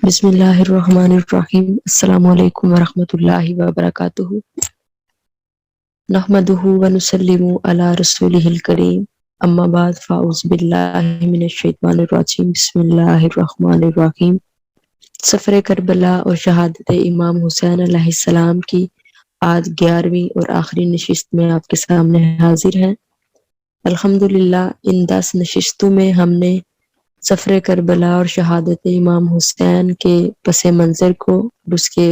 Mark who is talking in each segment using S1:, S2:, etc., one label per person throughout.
S1: بسم اللہ الرحمن الرحیم۔ السلام علیکم ورحمۃ اللہ وبرکاتہ۔ نحمدہ ونسلم علی رسولہ الکریم، اما بعد فاعوذ باللہ من الشیطان الرجیم، بسم اللہ الرحمن الرحیم۔ سفر کربلا اور شہادت امام حسین علیہ السلام کی آج 11ویں اور آخری نشست میں آپ کے سامنے حاضر ہیں۔ الحمدللہ ان 10 نشستوں میں ہم نے سفر کربلا اور شہادت امام حسین کے پس منظر کو، اس کے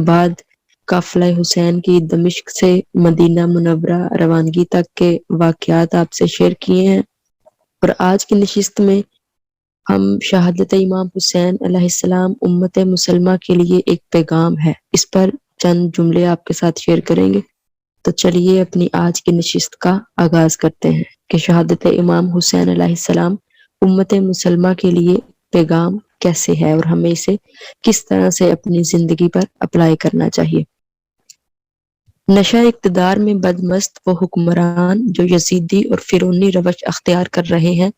S1: بعد قافلہ حسین کی دمشق سے مدینہ منورہ روانگی تک کے واقعات آپ سے شیئر کیے ہیں، اور آج کی نشست میں ہم شہادت امام حسین علیہ السلام امت مسلمہ کے لیے ایک پیغام ہے، اس پر چند جملے آپ کے ساتھ شیئر کریں گے۔ تو چلیے اپنی آج کی نشست کا آغاز کرتے ہیں کہ شہادت امام حسین علیہ السلام امت مسلمہ کے لیے پیغام کیسے ہے اور ہمیں اسے کس طرح سے اپنی زندگی پر اپلائی کرنا چاہیے۔ نشہ اقتدار میں بدمست وہ حکمران جو یزیدی اور فرعونی روش اختیار کر رہے ہیں،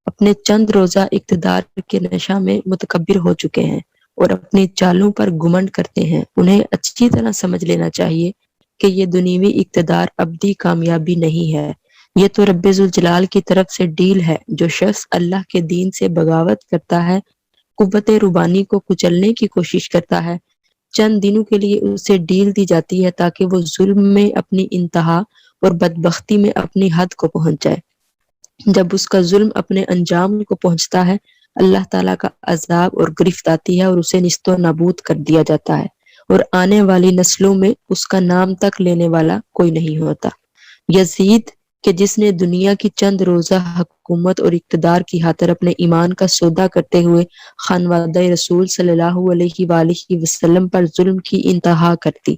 S1: اپنے چند روزہ اقتدار کے نشہ میں متکبر ہو چکے ہیں اور اپنی چالوں پر گمنڈ کرتے ہیں۔ انہیں اچھی طرح سمجھ لینا چاہیے کہ یہ دنیوی اقتدار ابدی کامیابی نہیں ہے، یہ تو رب ذوالجلال کی طرف سے ڈیل ہے۔ جو شخص اللہ کے دین سے بغاوت کرتا ہے، قوت ربانی کو کچلنے کی کوشش کرتا ہے، چند دنوں کے لیے اسے ڈیل دی جاتی ہے تاکہ وہ ظلم میں اپنی انتہا اور بدبختی میں اپنی حد کو پہنچ جائے۔ جب اس کا ظلم اپنے انجام کو پہنچتا ہے، اللہ تعالیٰ کا عذاب اور گرفت آتی ہے اور اسے نیست و نابود کر دیا جاتا ہے، اور آنے والی نسلوں میں اس کا نام تک لینے والا کوئی نہیں ہوتا۔ یزید کہ جس نے دنیا کی چند روزہ حکومت اور اقتدار کی خاطر اپنے ایمان کا سودا کرتے ہوئے خانوادہ رسول صلی اللہ علیہ وآلہ وسلم پر ظلم کی انتہا کر دی،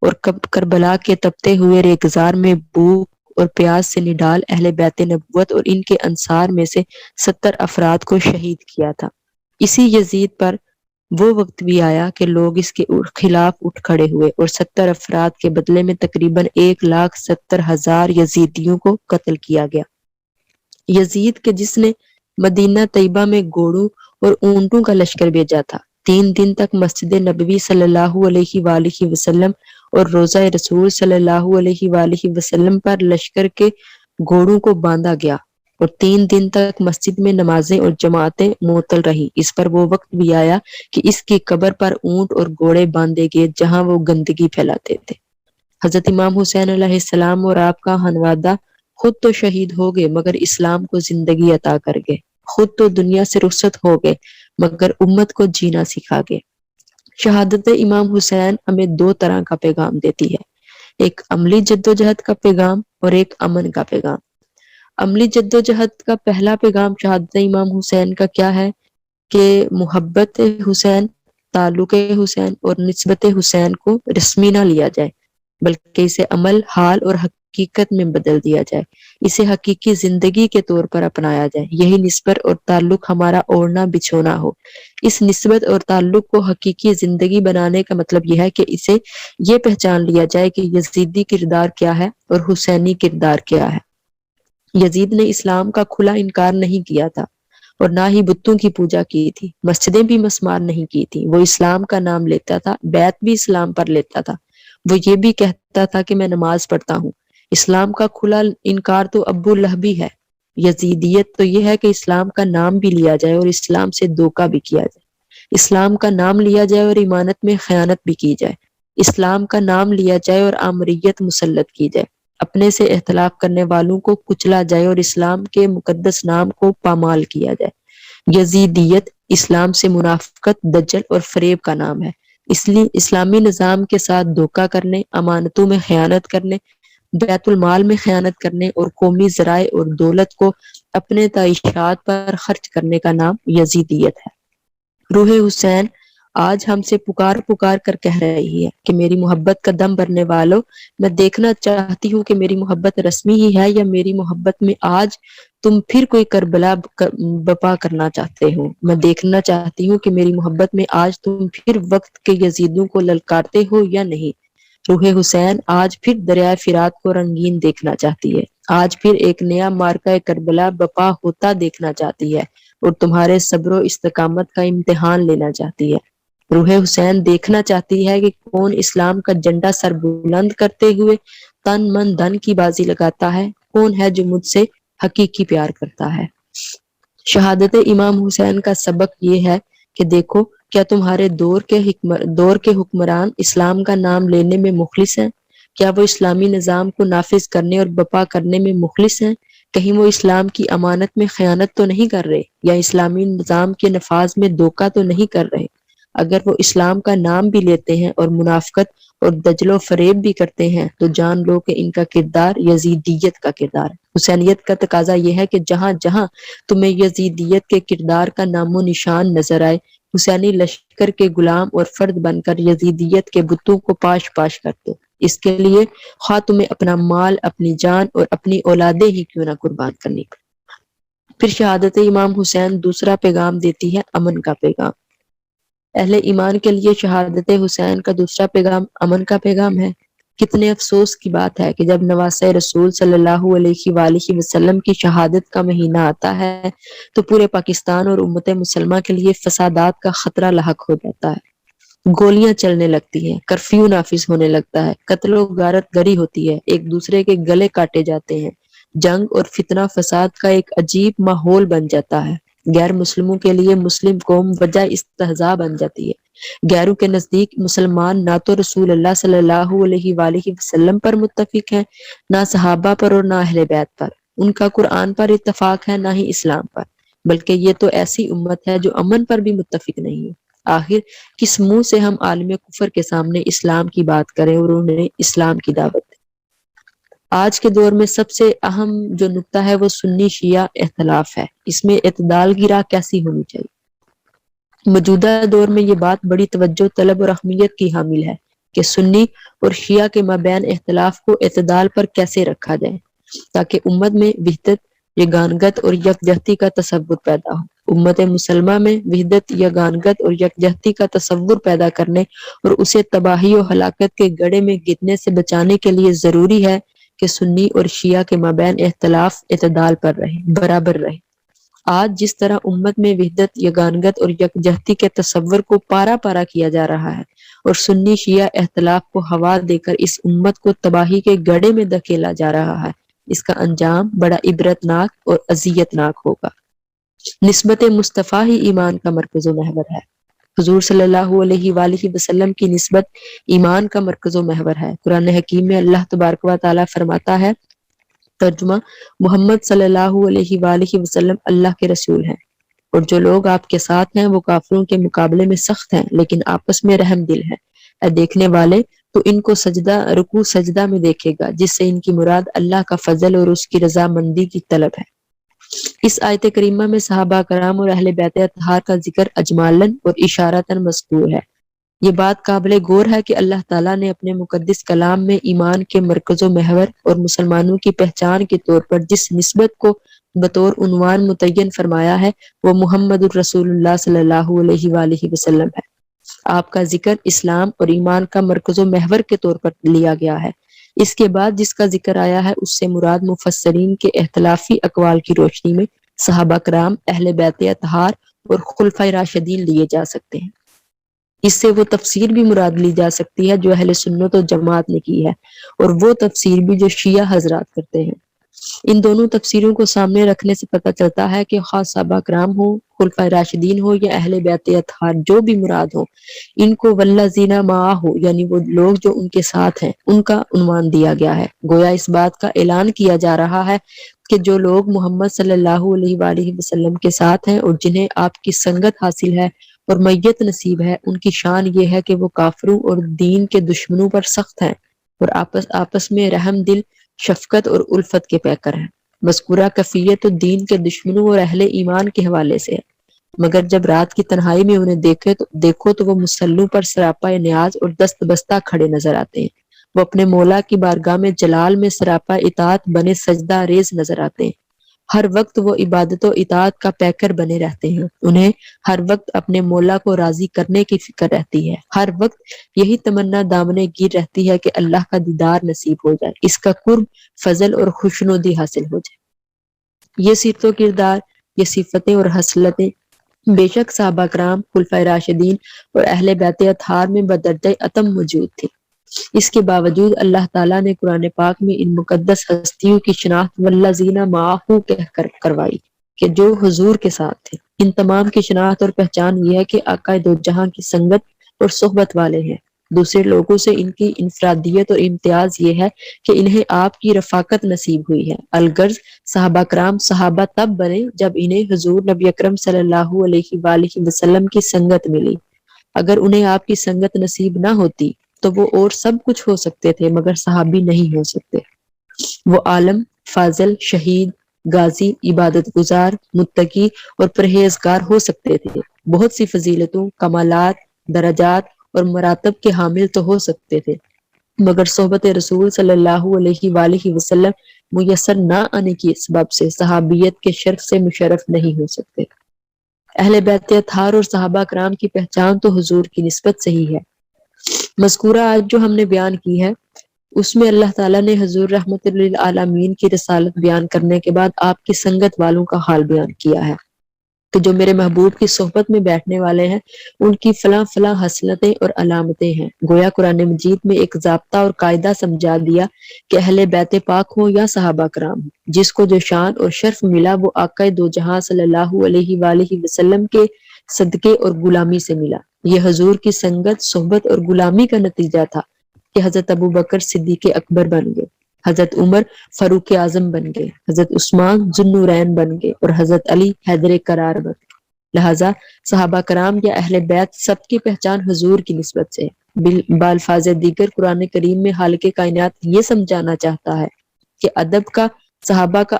S1: اور کربلا کے تپتے ہوئے ریگزار میں بھوک اور پیاس سے نڈال اہل بیت نبوت اور ان کے انصار میں سے 70 افراد کو شہید کیا تھا۔ اسی یزید پر وہ وقت بھی آیا کہ لوگ اس کے خلاف اٹھ کھڑے ہوئے اور 70 افراد کے بدلے میں تقریباً 1,70,000 یزیدیوں کو قتل کیا گیا۔ یزید کہ جس نے مدینہ طیبہ میں گھوڑوں اور اونٹوں کا لشکر بھیجا تھا، 3 دن تک مسجد نبوی صلی اللہ علیہ وآلہ وسلم اور روضہ رسول صلی اللہ علیہ وآلہ وسلم پر لشکر کے گھوڑوں کو باندھا گیا، اور 3 دن تک مسجد میں نمازیں اور جماعتیں معطل رہی۔ اس پر وہ وقت بھی آیا کہ اس کی قبر پر اونٹ اور گھوڑے باندھے گئے جہاں وہ گندگی پھیلاتے تھے۔ حضرت امام حسین علیہ السلام اور آپ کا خانوادہ خود تو شہید ہو گئے مگر اسلام کو زندگی عطا کر گئے، خود تو دنیا سے رخصت ہو گئے مگر امت کو جینا سکھا گئے۔ شہادت امام حسین ہمیں 2 طرح کا پیغام دیتی ہے، ایک عملی جدوجہد کا پیغام اور ایک امن کا پیغام۔ عملی جدوجہد کا پہلا پیغام شہادت امام حسین کا کیا ہے کہ محبت حسین، تعلق حسین اور نسبت حسین کو رسمی نہ لیا جائے، بلکہ اسے عمل، حال اور حقیقت میں بدل دیا جائے، اسے حقیقی زندگی کے طور پر اپنایا جائے۔ یہی نسبت اور تعلق ہمارا اوڑھنا بچھونا ہو۔ اس نسبت اور تعلق کو حقیقی زندگی بنانے کا مطلب یہ ہے کہ اسے یہ پہچان لیا جائے کہ یزیدی کردار کیا ہے اور حسینی کردار کیا ہے۔ یزید نے اسلام کا کھلا انکار نہیں کیا تھا اور نہ ہی بتوں کی پوجا کی تھی، مسجدیں بھی مسمار نہیں کی تھی۔ وہ اسلام کا نام لیتا تھا، بیعت بھی اسلام پر لیتا تھا، وہ یہ بھی کہتا تھا کہ میں نماز پڑھتا ہوں۔ اسلام کا کھلا انکار تو ابو لہبی ہے۔ یزیدیت تو یہ ہے کہ اسلام کا نام بھی لیا جائے اور اسلام سے دھوکہ بھی کیا جائے، اسلام کا نام لیا جائے اور ایمانت میں خیانت بھی کی جائے، اسلام کا نام لیا جائے اور آمریت مسلط کی جائے، اپنے سے اختلاف کرنے والوں کو کچلا جائے اور اسلام کے مقدس نام کو پامال کیا جائے۔ یزیدیت اسلام سے منافقت، دجل اور فریب کا نام ہے۔ اس لیے اسلامی نظام کے ساتھ دھوکہ کرنے، امانتوں میں خیانت کرنے، بیت المال میں خیانت کرنے اور قومی ذرائع اور دولت کو اپنے تعیشات پر خرچ کرنے کا نام یزیدیت ہے۔ روح حسین آج ہم سے پکار پکار کر کہہ رہی ہے کہ میری محبت کا دم بھرنے والوں، میں دیکھنا چاہتی ہوں کہ میری محبت رسمی ہی ہے یا میری محبت میں آج تم پھر کوئی کربلا بپا کرنا چاہتے ہو۔ میں دیکھنا چاہتی ہوں کہ میری محبت میں آج تم پھر وقت کے یزیدوں کو للکارتے ہو یا نہیں۔ روح حسین آج پھر دریائے فرات کو رنگین دیکھنا چاہتی ہے۔ آج پھر ایک نیا مارکہ کربلا بپا ہوتا دیکھنا چاہتی ہے اور تمہارے صبر و استقامت کا امتحان لینا چاہتی ہے۔ روح حسین دیکھنا چاہتی ہے کہ کون اسلام کا جھنڈا سر بلند کرتے ہوئے تن من دھن کی بازی لگاتا ہے، کون ہے جو مجھ سے حقیقی پیار کرتا ہے۔ شہادت امام حسین کا سبق یہ ہے کہ دیکھو کیا تمہارے دور کے حکمران اسلام کا نام لینے میں مخلص ہیں؟ کیا وہ اسلامی نظام کو نافذ کرنے اور بپا کرنے میں مخلص ہیں؟ کہیں وہ اسلام کی امانت میں خیانت تو نہیں کر رہے یا اسلامی نظام کے نفاذ میں دھوکہ تو نہیں کر رہے؟ اگر وہ اسلام کا نام بھی لیتے ہیں اور منافقت اور دجل و فریب بھی کرتے ہیں تو جان لو کہ ان کا کردار یزیدیت کا کردار ہے۔ حسینیت کا تقاضا یہ ہے کہ جہاں جہاں تمہیں یزیدیت کے کردار کا نام و نشان نظر آئے، حسینی لشکر کے غلام اور فرد بن کر یزیدیت کے بتوں کو پاش پاش کر دو۔ اس کے لیے خواہ تمہیں اپنا مال، اپنی جان اور اپنی اولادیں ہی کیوں نہ قربان کرنی پڑے۔ پھر شہادت امام حسین دوسرا پیغام دیتی ہے، امن کا پیغام۔ اہل ایمان کے لیے شہادت حسین کا دوسرا پیغام امن کا پیغام ہے۔ کتنے افسوس کی بات ہے کہ جب نواسہ رسول صلی اللہ علیہ وآلہ وسلم کی شہادت کا مہینہ آتا ہے تو پورے پاکستان اور امت مسلمہ کے لیے فسادات کا خطرہ لاحق ہو جاتا ہے۔ گولیاں چلنے لگتی ہیں، کرفیو نافذ ہونے لگتا ہے، قتل و غارت گری ہوتی ہے، ایک دوسرے کے گلے کاٹے جاتے ہیں، جنگ اور فتنہ فساد کا ایک عجیب ماحول بن جاتا ہے۔ غیر مسلموں کے لیے مسلم قوم وجہ استہزاء بن جاتی ہے۔ غیروں کے نزدیک مسلمان نہ تو رسول اللہ صلی اللہ علیہ وآلہ وسلم پر متفق ہیں، نہ صحابہ پر اور نہ اہل بیت پر، ان کا قرآن پر اتفاق ہے، نہ ہی اسلام پر، بلکہ یہ تو ایسی امت ہے جو امن پر بھی متفق نہیں ہے۔ آخر کس منہ سے ہم عالم کفر کے سامنے اسلام کی بات کریں اور انہیں اسلام کی دعوت دیں؟ آج کے دور میں سب سے اہم جو نکتہ ہے وہ سنی شیعہ اختلاف ہے۔ اس میں اعتدال کی راہ کیسی ہونی چاہیے؟ موجودہ دور میں یہ بات بڑی توجہ طلب اور اہمیت کی حامل ہے کہ سنی اور شیعہ کے مابین اختلاف کو اعتدال پر کیسے رکھا جائے تاکہ امت میں وحدت، یگانگت اور یکجہتی کا تصور پیدا ہو۔ امت مسلمہ میں وحدت، یگانگت اور یکجہتی کا تصور پیدا کرنے اور اسے تباہی و ہلاکت کے گڑھے میں گرنے سے بچانے کے لیے ضروری ہے کہ سنی اور شیعہ کے مابین اختلاف اعتدال پر رہے، برابر رہے۔ آج جس طرح امت میں وحدت، یگانگت اور یکجہتی کے تصور کو پارا پارا کیا جا رہا ہے اور سنی شیعہ اختلاف کو ہوا دے کر اس امت کو تباہی کے گڑھے میں دھکیلا جا رہا ہے، اس کا انجام بڑا عبرتناک اور اذیت ناک ہوگا۔ نسبت مصطفیٰ ہی ایمان کا مرکز و محور ہے۔ حضور صلی اللہ علیہ وآلہ وسلم کی نسبت ایمان کا مرکز و محور ہے۔ قرآن حکیم میں اللہ تبارک و تعالیٰ فرماتا ہے، ترجمہ: محمد صلی اللہ علیہ وآلہ وسلم اللہ کے رسول ہیں، اور جو لوگ آپ کے ساتھ ہیں وہ کافروں کے مقابلے میں سخت ہیں لیکن آپس میں رحم دل ہیں۔ اے دیکھنے والے، تو ان کو سجدہ، رکوع سجدہ میں دیکھے گا، جس سے ان کی مراد اللہ کا فضل اور اس کی رضامندی کی طلب ہے۔ اس آیت کریمہ میں صحابہ کرام اور اہل بیت اطہار کا ذکر اجمالاً اور اشارتاً مذکور ہے۔ یہ بات قابل غور ہے کہ اللہ تعالیٰ نے اپنے مقدس کلام میں ایمان کے مرکز و محور اور مسلمانوں کی پہچان کے طور پر جس نسبت کو بطور عنوان متعین فرمایا ہے وہ محمد الرسول اللہ صلی اللہ علیہ وآلہ وسلم ہے۔ آپ کا ذکر اسلام اور ایمان کا مرکز و محور کے طور پر لیا گیا ہے۔ اس کے بعد جس کا ذکر آیا ہے اس سے مراد مفسرین کے اختلافی اقوال کی روشنی میں صحابہ کرام، اہل بیت اطہار اور خلفائے راشدین لیے جا سکتے ہیں۔ اس سے وہ تفسیر بھی مراد لی جا سکتی ہے جو اہل سنت و جماعت نے کی ہے، اور وہ تفسیر بھی جو شیعہ حضرات کرتے ہیں۔ ان دونوں تفسیروں کو سامنے رکھنے سے پتہ چلتا ہے کہ خاص صحابہ کرام ہو، خلفائے راشدین ہو یا اہل بیت اطہار، جو بھی مراد ہو، ان کو والذین معہ یعنی وہ لوگ جو ان کے ساتھ ہیں ان کا عنوان دیا گیا ہے۔ گویا اس بات کا اعلان کیا جا رہا ہے کہ جو لوگ محمد صلی اللہ علیہ وآلہ وسلم کے ساتھ ہیں اور جنہیں آپ کی سنگت حاصل ہے اور میت نصیب ہے، ان کی شان یہ ہے کہ وہ کافروں اور دین کے دشمنوں پر سخت ہیں اور آپس میں رحم دل، شفقت اور الفت کے پیکر ہیں۔ مذکورہ کیفیت دین کے دشمنوں اور اہل ایمان کے حوالے سے ہے، مگر جب رات کی تنہائی میں انہیں دیکھو تو وہ مسلوں پر سراپا نیاز اور دست بستہ کھڑے نظر آتے ہیں۔ وہ اپنے مولا کی بارگاہ میں جلال میں سراپا اطاعت بنے سجدہ ریز نظر آتے ہیں۔ ہر وقت وہ عبادت و اطاعت کا پیکر بنے رہتے ہیں، انہیں ہر وقت اپنے مولا کو راضی کرنے کی فکر رہتی ہے، ہر وقت یہی تمنا دامنے گیر رہتی ہے کہ اللہ کا دیدار نصیب ہو جائے، اس کا قرب، فضل اور خوشنودی حاصل ہو جائے۔ یہ سیرت و کردار، یہ صفتیں اور حسلتیں بے شک صحابہ کرام، خلفائے راشدین اور اہل بیت اطہار میں بدرجہ اتم موجود تھے۔ اس کے باوجود اللہ تعالیٰ نے قرآن پاک میں ان مقدس ہستیوں کی شناخت والذین معہ کہہ کر کروائی کہ جو حضور کے ساتھ تھے۔ ان تمام کی شناخت اور پہچان یہ ہے کہ آقا دو جہاں کی سنگت اور صحبت والے ہیں۔ دوسرے لوگوں سے ان کی انفرادیت اور امتیاز یہ ہے کہ انہیں آپ کی رفاقت نصیب ہوئی ہے۔ الغرض صحابہ کرام صحابہ تب بنے جب انہیں حضور نبی اکرم صلی اللہ علیہ وآلہ وسلم کی سنگت ملی۔ اگر انہیں آپ کی سنگت نصیب نہ ہوتی تو وہ اور سب کچھ ہو سکتے تھے مگر صحابی نہیں ہو سکتے۔ وہ عالم، فاضل، شہید، غازی، عبادت گزار، متقی اور پرہیزگار ہو سکتے تھے، بہت سی فضیلتوں، کمالات، درجات اور مراتب کے حامل تو ہو سکتے تھے، مگر صحبت رسول صلی اللہ علیہ وآلہ وسلم میسر نہ آنے کی سبب سے صحابیت کے شرف سے مشرف نہیں ہو سکتے۔ اہل بیت اطہار اور صحابہ کرام کی پہچان تو حضور کی نسبت سے ہی ہے۔ مذکورہ آج جو ہم نے بیان کی ہے اس میں اللہ تعالیٰ نے حضور رحمت للعالمین کی رسالت بیان کرنے کے بعد آپ کی سنگت والوں کا حال بیان کیا ہے کہ جو میرے محبوب کی صحبت میں بیٹھنے والے ہیں ان کی فلاں فلاں حسلتیں اور علامتیں ہیں۔ گویا قرآن مجید میں ایک ضابطہ اور قاعدہ سمجھا دیا کہ اہل بیت پاک ہوں یا صحابہ کرام ہوں، جس کو جو شان اور شرف ملا وہ آقا دو جہاں صلی اللہ علیہ وآلہ وسلم کے صدقے اور غلامی سے ملا۔ یہ حضور کی سنگت، صحبت اور غلامی کا نتیجہ تھا کہ حضرت ابوبکر صدیق اکبر بن گئے، حضرت عمر فاروق اعظم بن گئے، حضرت عثمان ذو النورین بن گئے اور حضرت علی حیدر قرار بن گئے۔ لہٰذا صحابہ کرام یا اہل بیت سب کی پہچان حضور کی نسبت سے ہے۔ بالفاظ دیگر قرآن کریم میں خالق کائنات یہ سمجھانا چاہتا ہے کہ ادب کا، صحابہ کا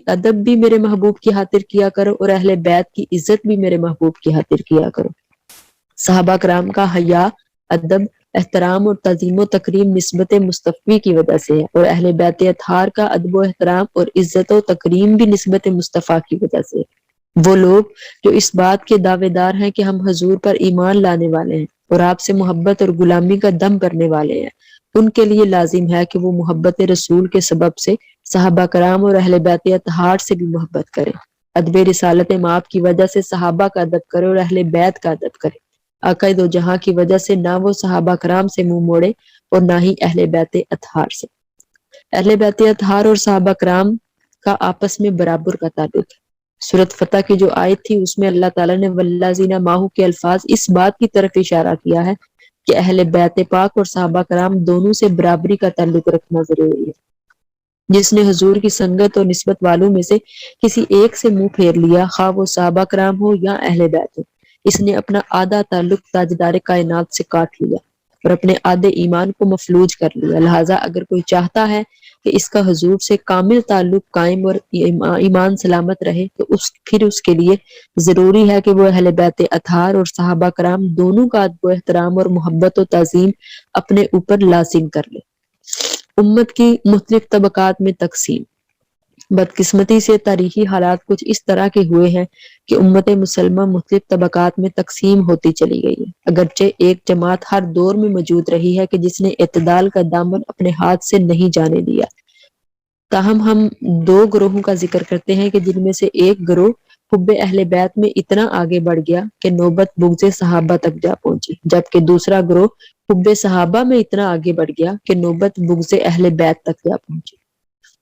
S1: ادب بھی میرے محبوب کی خاطر کیا کرو اور اہل بیت کی عزت بھی میرے محبوب کی خاطر کیا کرو۔ صحابہ کرام کا حیا، ادب، احترام اور تعظیم و تکریم نسبت مصطفی کی وجہ سے ہے اور اہل بیت اطہار کا ادب و احترام اور عزت و تکریم بھی نسبت مصطفیٰ کی وجہ سے ہے۔ وہ لوگ جو اس بات کے دعوے دار ہیں کہ ہم حضور پر ایمان لانے والے ہیں اور آپ سے محبت اور غلامی کا دم کرنے والے ہیں، ان کے لیے لازم ہے کہ وہ محبت رسول کے سبب سے صحابہ کرام اور اہل بیت اطہار سے بھی محبت کریں، ادب رسالت مآب کی وجہ سے صحابہ کا ادب کرے اور اہل بیت کا ادب کرے۔ آقا دو جہاں کی وجہ سے نہ وہ صحابہ کرام سے منہ موڑے اور نہ ہی اہل بیت اطہار سے۔ اہل بیت اطہار اور صحابہ کرام کا آپس میں برابر کا تعلق ہے۔ سورۃ فتح کی جو آیت تھی اس میں اللہ تعالیٰ نے والذین معہ کے الفاظ اس بات کی طرف اشارہ کیا ہے کہ اہل بیت پاک اور صحابہ کرام دونوں سے برابری کا تعلق رکھنا ضروری ہے۔ جس نے حضور کی سنگت اور نسبت والوں میں سے کسی ایک سے منہ پھیر لیا، خواہ وہ صحابہ کرام ہو یا اہل بیت ہو، اس نے اپنا آدھا تعلق تاجدار کائنات سے کاٹ لیا اور اپنے آدھے ایمان کو مفلوج کر لیا۔ لہٰذا اگر کوئی چاہتا ہے کہ اس کا حضور سے کامل تعلق قائم اور ایمان سلامت رہے تو پھر اس کے لیے ضروری ہے کہ وہ اہل بیت اطہار اور صحابہ کرام دونوں کا ادب و احترام اور محبت و تعظیم اپنے اوپر لازم کر لے۔ امت کی مختلف طبقات میں تقسیم۔ بدقسمتی سے تاریخی حالات کچھ اس طرح کے ہوئے ہیں کہ امت مسلمہ مختلف طبقات میں تقسیم ہوتی چلی گئی ہے، اگرچہ ایک جماعت ہر دور میں موجود رہی ہے کہ جس نے اعتدال کا دامن اپنے ہاتھ سے نہیں جانے دیا۔ تاہم ہم دو گروہوں کا ذکر کرتے ہیں کہ جن میں سے ایک گروہ حب اہل بیت میں اتنا آگے بڑھ گیا کہ نوبت بغض صحابہ تک جا پہنچی، جبکہ دوسرا گروہ حب صحابہ میں اتنا آگے بڑھ گیا کہ نوبت بغض اہل بیت تک جا پہنچی۔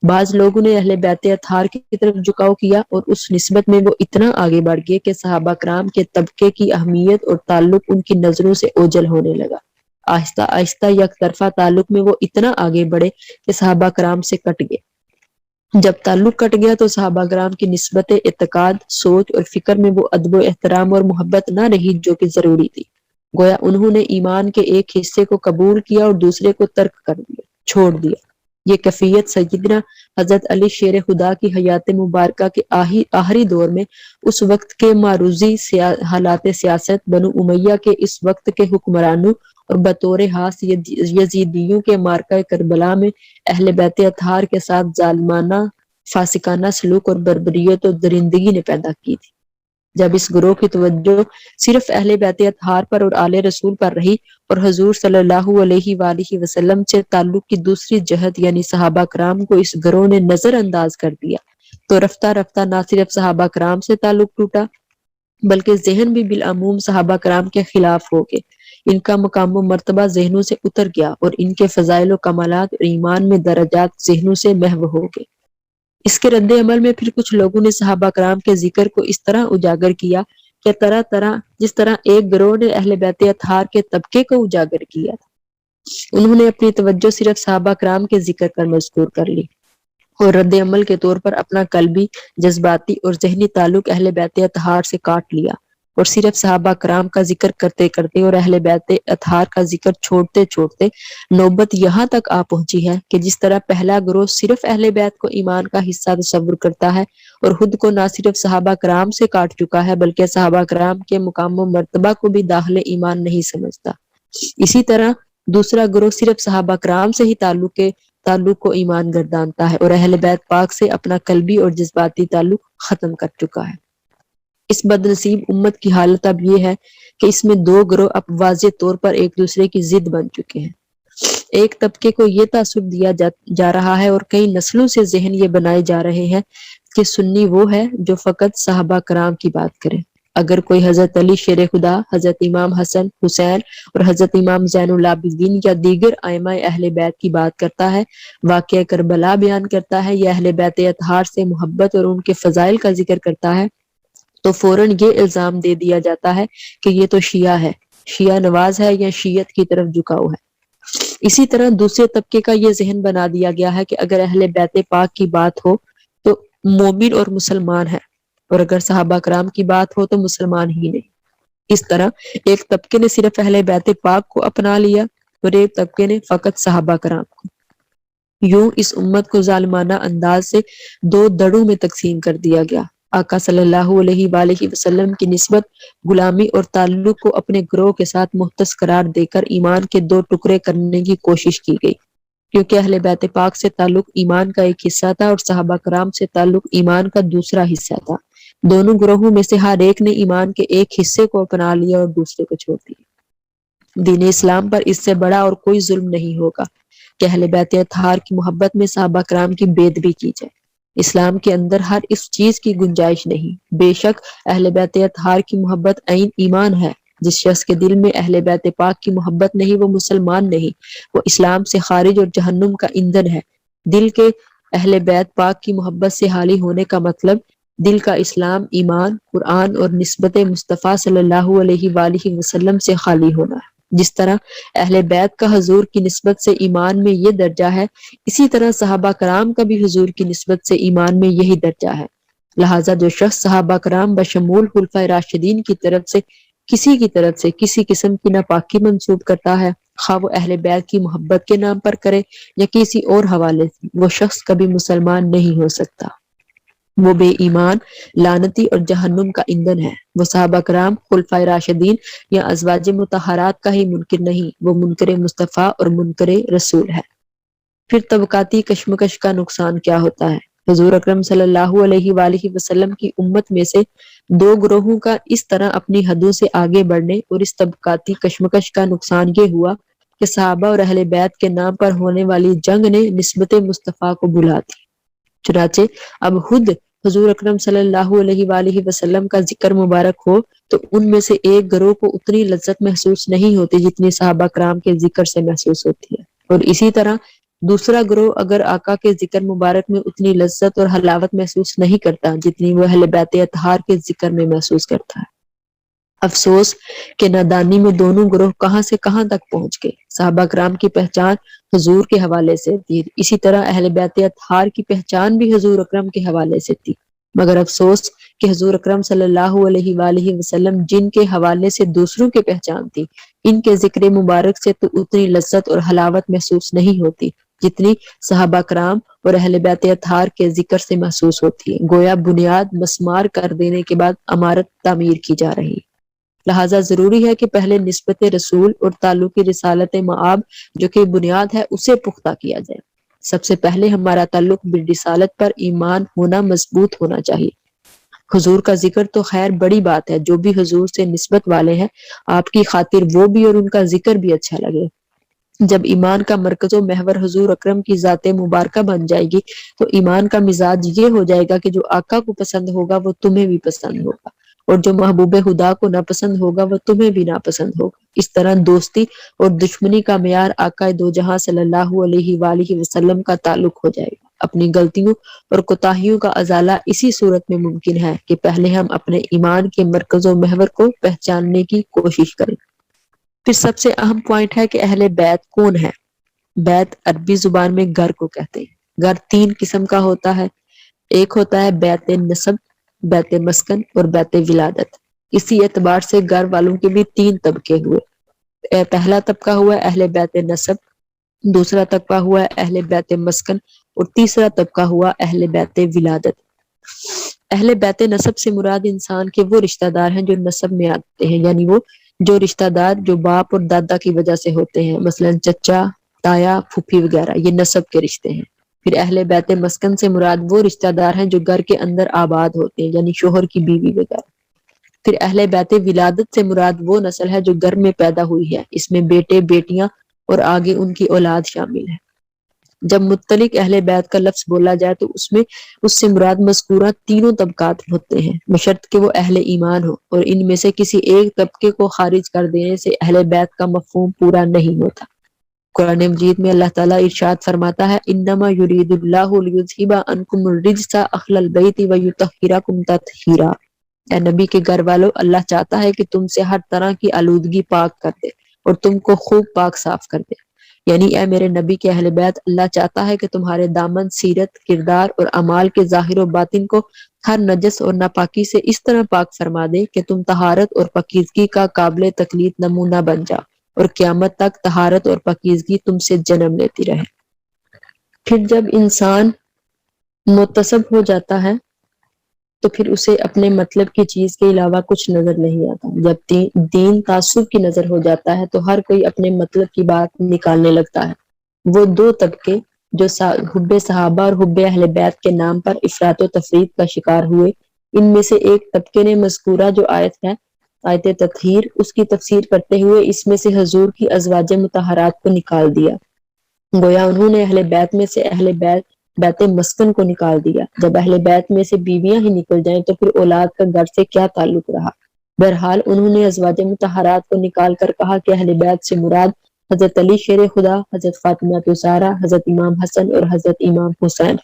S1: بعض لوگوں نے اہل بیت اطہار کی طرف جھکاؤ کیا اور اس نسبت میں وہ اتنا آگے بڑھ گئے کہ صحابہ کرام کے طبقے کی اہمیت اور تعلق ان کی نظروں سے اوجھل ہونے لگا۔ آہستہ آہستہ یک طرفہ تعلق میں وہ اتنا آگے بڑھے کہ صحابہ کرام سے کٹ گئے۔ جب تعلق کٹ گیا تو صحابہ کرام کی نسبت اعتقاد، سوچ اور فکر میں وہ ادب و احترام اور محبت نہ رہی جو کہ ضروری تھی۔ گویا انہوں نے ایمان کے ایک حصے کو قبول کیا اور دوسرے کو ترک کر دیا، چھوڑ دیا۔ یہ کیفیت سیدنا حضرت علی شیر خدا کی حیات مبارکہ کے آخری دور میں اس وقت کے معروضی حالات سیاست، بنو امیہ کے اس وقت کے حکمرانوں اور بطور خاص یزیدیوں کے معرکہ کربلا میں اہل بیت اطہار کے ساتھ ظالمانہ فاسقانہ سلوک اور بربریت و درندگی نے پیدا کی تھی۔ جب اس گروہ کی توجہ صرف اہل بیت اطہار پر اور آل رسول پر رہی اور حضور صلی اللہ علیہ وآلہ وسلم سے تعلق کی دوسری جہت یعنی صحابہ کرام کو اس گروہ نے نظر انداز کر دیا، تو رفتہ رفتہ نہ صرف صحابہ کرام سے تعلق ٹوٹا بلکہ ذہن بھی بالعموم صحابہ کرام کے خلاف ہو گئے۔ ان کا مقام و مرتبہ ذہنوں سے اتر گیا اور ان کے فضائل و کمالات اور ایمان میں درجات ذہنوں سے محو ہو گئے۔ اس کے رد عمل میں پھر کچھ لوگوں نے صحابہ کرام کے ذکر کو اس طرح اجاگر کیا کہ جس طرح ایک گروہ نے اہل بیت اطہار کے طبقے کو اجاگر کیا تھا۔ انہوں نے اپنی توجہ صرف صحابہ کرام کے ذکر پر مذکور کر لی اور رد عمل کے طور پر اپنا قلبی، جذباتی اور ذہنی تعلق اہل بیت اطہار سے کاٹ لیا اور صرف صحابہ کرام کا ذکر کرتے کرتے اور اہل بیت اطہار کا ذکر چھوڑتے چھوڑتے نوبت یہاں تک آ پہنچی ہے کہ جس طرح پہلا گروہ صرف اہل بیت کو ایمان کا حصہ تصور کرتا ہے اور خود کو نہ صرف صحابہ کرام سے کاٹ چکا ہے بلکہ صحابہ کرام کے مقام و مرتبہ کو بھی داخل ایمان نہیں سمجھتا، اسی طرح دوسرا گروہ صرف صحابہ کرام سے ہی تعلق کو ایمان گردانتا ہے اور اہل بیت پاک سے اپنا قلبی اور جذباتی تعلق ختم کر چکا ہے۔ اس بد نصیب امت کی حالت اب یہ ہے کہ اس میں دو گروہ اب واضح طور پر ایک دوسرے کی ضد بن چکے ہیں۔ ایک طبقے کو یہ تاثر دیا جا رہا ہے اور کئی نسلوں سے ذہن یہ بنائے جا رہے ہیں کہ سنی وہ ہے جو فقط صحابہ کرام کی بات کرے۔ اگر کوئی حضرت علی شیر خدا، حضرت امام حسن حسین اور حضرت امام زین العابدین یا دیگر ائمہ اہل بیت کی بات کرتا ہے، واقعہ کربلا بیان کرتا ہے یا اہل بیت اطہار سے محبت اور ان کے فضائل کا ذکر کرتا ہے تو فوراً یہ الزام دے دیا جاتا ہے کہ یہ تو شیعہ ہے، شیعہ نواز ہے یا شیعت کی طرف جھکاؤ ہے۔ اسی طرح دوسرے طبقے کا یہ ذہن بنا دیا گیا ہے کہ اگر اہل بیت پاک کی بات ہو تو مومن اور مسلمان ہے اور اگر صحابہ کرام کی بات ہو تو مسلمان ہی نہیں۔ اس طرح ایک طبقے نے صرف اہل بیت پاک کو اپنا لیا اور ایک طبقے نے فقط صحابہ کرام کو۔ یوں اس امت کو ظالمانہ انداز سے دو دڑوں میں تقسیم کر دیا گیا۔ آقا صلی اللہ علیہ وآلہ وسلم کی نسبت غلامی اور تعلق کو اپنے گروہ کے ساتھ مختص قرار دے کر ایمان کے دو ٹکڑے کرنے کی کوشش کی گئی، کیونکہ اہل بیت پاک سے تعلق ایمان کا ایک حصہ تھا اور صحابہ کرام سے تعلق ایمان کا دوسرا حصہ تھا۔ دونوں گروہوں میں سے ہر ایک نے ایمان کے ایک حصے کو اپنا لیا اور دوسرے کو چھوڑ دیا۔ دین اسلام پر اس سے بڑا اور کوئی ظلم نہیں ہوگا کہ اہل بیت اطہار کی محبت میں صحابہ کرام کی بید بھی کی جائے۔ اسلام کے اندر ہر اس چیز کی گنجائش نہیں۔ بے شک اہل بیت اطہار کی محبت عین ایمان ہے۔ جس شخص کے دل میں اہل بیت پاک کی محبت نہیں وہ مسلمان نہیں، وہ اسلام سے خارج اور جہنم کا ایندھن ہے۔ دل کے اہل بیت پاک کی محبت سے حالی ہونے کا مطلب دل کا اسلام، ایمان، قرآن اور نسبت مصطفیٰ صلی اللہ علیہ وآلہ وسلم سے خالی ہونا ہے۔ جس طرح اہل بیت کا حضور کی نسبت سے ایمان میں یہ درجہ ہے، اسی طرح صحابہ کرام کا بھی حضور کی نسبت سے ایمان میں یہی درجہ ہے۔ لہٰذا جو شخص صحابہ کرام بشمول خلفائے راشدین کی طرف سے کسی قسم کی ناپاکی منسوب کرتا ہے، خواہ وہ اہل بیت کی محبت کے نام پر کرے یا کسی اور حوالے سے، وہ شخص کبھی مسلمان نہیں ہو سکتا۔ وہ بے ایمان، لعنتی اور جہنم کا ایندھن ہے۔ وہ صحابہ کرام، خلفائے راشدین یا ازواج مطہرات کا ہی منکر نہیں، وہ منکر مصطفیٰ اور منکر رسول ہے۔ پھر طبقاتی کشمکش کا نقصان کیا ہوتا ہے؟ حضور اکرم صلی اللہ علیہ وآلہ وسلم کی امت میں سے دو گروہوں کا اس طرح اپنی حدوں سے آگے بڑھنے اور اس طبقاتی کشمکش کا نقصان یہ ہوا کہ صحابہ اور اہل بیت کے نام پر ہونے والی جنگ نے نسبت مصطفیٰ کو بھلا دی۔ چنانچہ اب خود حضور اکرم صلی اللہ علیہ وآلہ وسلم کا ذکر مبارک ہو تو ان میں سے ایک گروہ کو اتنی لذت محسوس نہیں ہوتی جتنی صحابہ کرام کے ذکر سے محسوس ہوتی ہے، اور اسی طرح دوسرا گروہ اگر آقا کے ذکر مبارک میں اتنی لذت اور حلاوت محسوس نہیں کرتا جتنی وہ اہل بیت اطہار کے ذکر میں محسوس کرتا ہے۔ افسوس کہ نادانی میں دونوں گروہ کہاں سے کہاں تک پہنچ گئے۔ صحابہ کرام کی پہچان حضور کے حوالے سے تھی، اسی طرح اہل بیت اطہار کی پہچان بھی حضور اکرم کے حوالے سے تھی، مگر افسوس کہ حضور اکرم صلی اللہ علیہ وآلہ وسلم جن کے حوالے سے دوسروں کی پہچان تھی، ان کے ذکر مبارک سے تو اتنی لذت اور حلاوت محسوس نہیں ہوتی جتنی صحابہ کرام اور اہل بیت اطہار کے ذکر سے محسوس ہوتی ہے۔ گویا بنیاد مسمار کر دینے کے بعد عمارت تعمیر کی جا رہی ہے۔ لہٰذا ضروری ہے کہ پہلے نسبت رسول اور تعلق رسالت مآب جو کہ بنیاد ہے اسے پختہ کیا جائے۔ سب سے پہلے ہمارا تعلق بالرسالت پر ایمان ہونا مضبوط ہونا چاہیے۔ حضور کا ذکر تو خیر بڑی بات ہے، جو بھی حضور سے نسبت والے ہیں آپ کی خاطر وہ بھی اور ان کا ذکر بھی اچھا لگے۔ جب ایمان کا مرکز و محور حضور اکرم کی ذات مبارکہ بن جائے گی تو ایمان کا مزاج یہ ہو جائے گا کہ جو آقا کو پسند ہوگا وہ تمہیں بھی پسند ہوگا، اور جو محبوب خدا کو ناپسند ہوگا وہ تمہیں بھی ناپسند ہوگا۔ اس طرح دوستی اور دشمنی کا معیار آقا دو جہاں صلی اللہ علیہ وآلہ وسلم کا تعلق ہو جائے گا۔ اپنی غلطیوں اور کوتاہیوں کا ازالہ اسی صورت میں ممکن ہے کہ پہلے ہم اپنے ایمان کے مرکز و محور کو پہچاننے کی کوشش کریں۔ پھر سب سے اہم پوائنٹ ہے کہ اہل بیت کون ہے۔ بیت عربی زبان میں گھر کو کہتے ہیں۔ گھر تین قسم کا ہوتا ہے، ایک ہوتا ہے بیت نسب، بیت مسکن اور بیت ولادت۔ اسی اعتبار سے گھر والوں کے بھی تین طبقے ہوئے۔ پہلا طبقہ ہوا اہل بیت نسب، دوسرا طبقہ ہوا اہل بیت مسکن اور تیسرا طبقہ ہوا اہل بیت ولادت۔ اہل بیت نسب سے مراد انسان کے وہ رشتہ دار ہیں جو نسب میں آتے ہیں، یعنی وہ جو رشتہ دار جو باپ اور دادا کی وجہ سے ہوتے ہیں، مثلا چچا، تایا، پھوپھی وغیرہ، یہ نسب کے رشتے ہیں۔ پھر اہل بیت مسکن سے مراد وہ رشتہ دار ہیں جو گھر کے اندر آباد ہوتے ہیں، یعنی شوہر کی بیوی وغیرہ۔ پھر اہل بیت ولادت سے مراد وہ نسل ہے جو گھر میں پیدا ہوئی ہے، اس میں بیٹے، بیٹیاں اور آگے ان کی اولاد شامل ہے۔ جب متعلق اہل بیت کا لفظ بولا جائے تو اس سے مراد مذکورہ تینوں طبقات ہوتے ہیں، بشرط کہ وہ اہل ایمان ہو، اور ان میں سے کسی ایک طبقے کو خارج کر دینے سے اہل بیت کا مفہوم پورا نہیں ہوتا۔ قرآن مجید میں اللہ تعالیٰ ارشاد فرماتا ہے انما یرید اللہ لیذھب عنکم الرجس اہل البیت ویطہرکم تطہیرا۔ اے نبی کے گھر والو، اللہ چاہتا ہے کہ تم سے ہر طرح کی آلودگی پاک کر دے اور تم کو خوب پاک صاف کر دے۔ یعنی اے میرے نبی کے اہل بیت، اللہ چاہتا ہے کہ تمہارے دامن، سیرت، کردار اور اعمال کے ظاہر و باطن کو ہر نجس اور ناپاکی سے اس طرح پاک فرما دے کہ تم طہارت اور پاکیزگی کا قابل تقلید نمونہ بن جاؤ، اور قیامت تک طہارت اور پاکیزگی تم سے جنم لیتی رہے۔ پھر جب انسان متصب ہو جاتا ہے تو پھر اسے اپنے مطلب کی چیز کے علاوہ کچھ نظر نہیں آتا۔ جب دین تعصب کی نظر ہو جاتا ہے تو ہر کوئی اپنے مطلب کی بات نکالنے لگتا ہے۔ وہ دو طبقے جو حب صحابہ اور حب اہل بیت کے نام پر افراط و تفریط کا شکار ہوئے، ان میں سے ایک طبقے نے مذکورہ جو آیت ہے، آیت تطہیر، اس کی تفسیر کرتے ہوئے اس میں سے حضور کی ازواج مطہرات کو نکال دیا۔ گویا انہوں نے اہل بیت میں سے اہل بیت مسکن کو نکال دیا۔ جب اہل بیت میں سے بیویاں ہی نکل جائیں تو پھر اولاد کا گھر سے کیا تعلق رہا؟ بہرحال انہوں نے ازواج مطہرات کو نکال کر کہا کہ اہل بیت سے مراد حضرت علی شیر خدا، حضرت فاطمہ زہرا، حضرت امام حسن اور حضرت امام حسین۔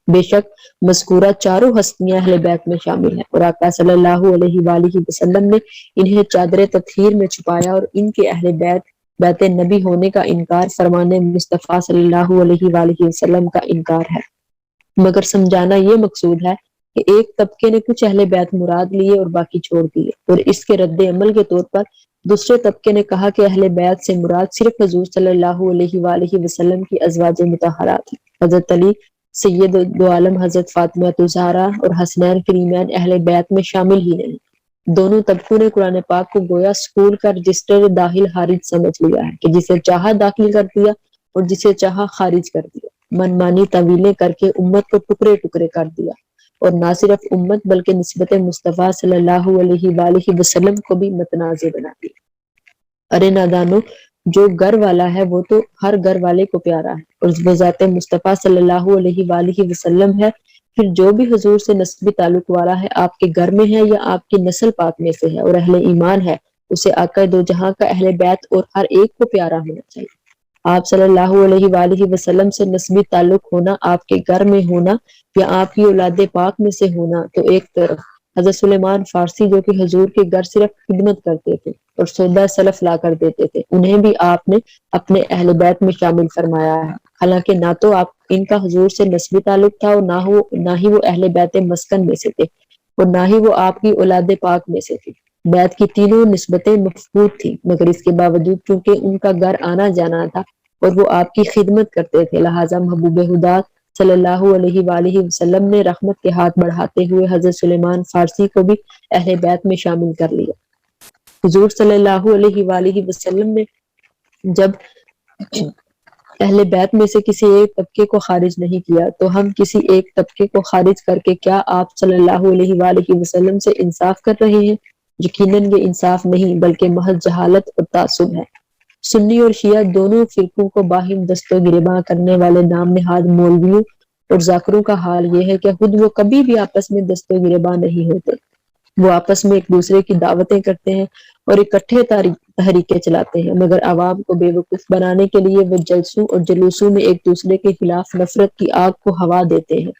S1: بے شک مذکورہ چاروں ہستیاں اہل بیت میں شامل ہیں، اور آقا صلی اللہ علیہ وآلہ وسلم نے انہیں چادر تطہیر میں چھپایا اور ان کے اہل بیت نبی ہونے کا انکار فرمان مصطفیٰ صلی اللہ علیہ وآلہ وسلم کا انکار ہے۔ مگر سمجھانا یہ مقصود ہے کہ ایک طبقے نے کچھ اہل بیت مراد لیے اور باقی چھوڑ دیے، اور اس کے رد عمل کے طور پر دوسرے طبقے نے کہا کہ اہل بیت سے مراد صرف حضور صلی اللہ علیہ وآلہ وسلم کی ازواج مطہرات ہیں۔ حضرت علی سید دو عالم، حضرت فاطمہ زہرا اور حسنین کریمین اہل بیت میں شامل ہی نہیں۔ دونوں طبقوں نے قرآن پاک کو گویا اسکول کا رجسٹر داخل خارج سمجھ لیا ہے کہ جسے چاہا داخل کر دیا اور جسے چاہا خارج کر دیا، من مانی تعویلیں کر کے امت کو ٹکڑے ٹکڑے کر دیا، اور نہ صرف امت بلکہ نسبت مصطفیٰ صلی اللہ علیہ وآلہ وسلم کو بھی متنازع بنا دیا۔ ارے نادانو، جو گھر والا ہے وہ تو ہر گھر والے کو پیارا ہے، اور وہ ذات مصطفیٰ صلی اللہ علیہ وآلہ وسلم ہے۔ پھر جو بھی حضور سے نسبی تعلق والا ہے، آپ کے گھر میں ہے یا آپ کی نسل پاک میں سے ہے اور اہل ایمان ہے، اسے آقا دو جہاں کا اہل بیت اور ہر ایک کو پیارا ہونا چاہیے۔ آپ صلی اللہ علیہ وآلہ وسلم سے نسبی تعلق ہونا، آپ کے گھر میں ہونا یا آپ کی اولاد پاک میں سے ہونا تو ایک طرف، حضرت سلیمان فارسی جو کہ حضور کے گھر صرف خدمت کرتے تھے اور سودا سلف لا کر دیتے تھے، انہیں بھی آپ نے اپنے اہل بیت میں شامل فرمایا ہے، حالانکہ نہ تو آپ ان کا حضور سے نسبی تعلق تھا اور نہ ہی وہ اہل بیت مسکن میں سے تھے اور نہ ہی وہ آپ کی اولاد پاک میں سے تھے۔ بیت کی تینوں نسبتیں مفقود تھیں، مگر اس کے باوجود چونکہ ان کا گھر آنا جانا تھا اور وہ آپ کی خدمت کرتے تھے، لہٰذا محبوب خدا صلی اللہ علیہ وآلہ وسلم نے رحمت کے ہاتھ بڑھاتے ہوئے حضرت سلیمان فارسی کو بھی اہل بیت میں شامل کر لیا۔ حضور صلی اللہ علیہ وآلہ وسلم نے جب اہل بیت میں سے کسی ایک طبقے کو خارج نہیں کیا، تو ہم کسی ایک طبقے کو خارج کر کے کیا آپ صلی اللہ علیہ وآلہ وسلم سے انصاف کر رہے ہیں؟ یقیناً یہ انصاف نہیں بلکہ محض جہالت اور تعصب ہے۔ سنی اور شیعہ دونوں فرقوں کو باہم دست و گریباں کرنے والے نام نہاد مولویوں اور ذاکروں کا حال یہ ہے کہ خود وہ کبھی بھی آپس میں دست و گریباں نہیں ہوتے۔ وہ آپس میں ایک دوسرے کی دعوتیں کرتے ہیں اور اکٹھے تحریکیں چلاتے ہیں، مگر عوام کو بے وقوف بنانے کے لیے وہ جلسوں اور جلوسوں میں ایک دوسرے کے خلاف نفرت کی آگ کو ہوا دیتے ہیں،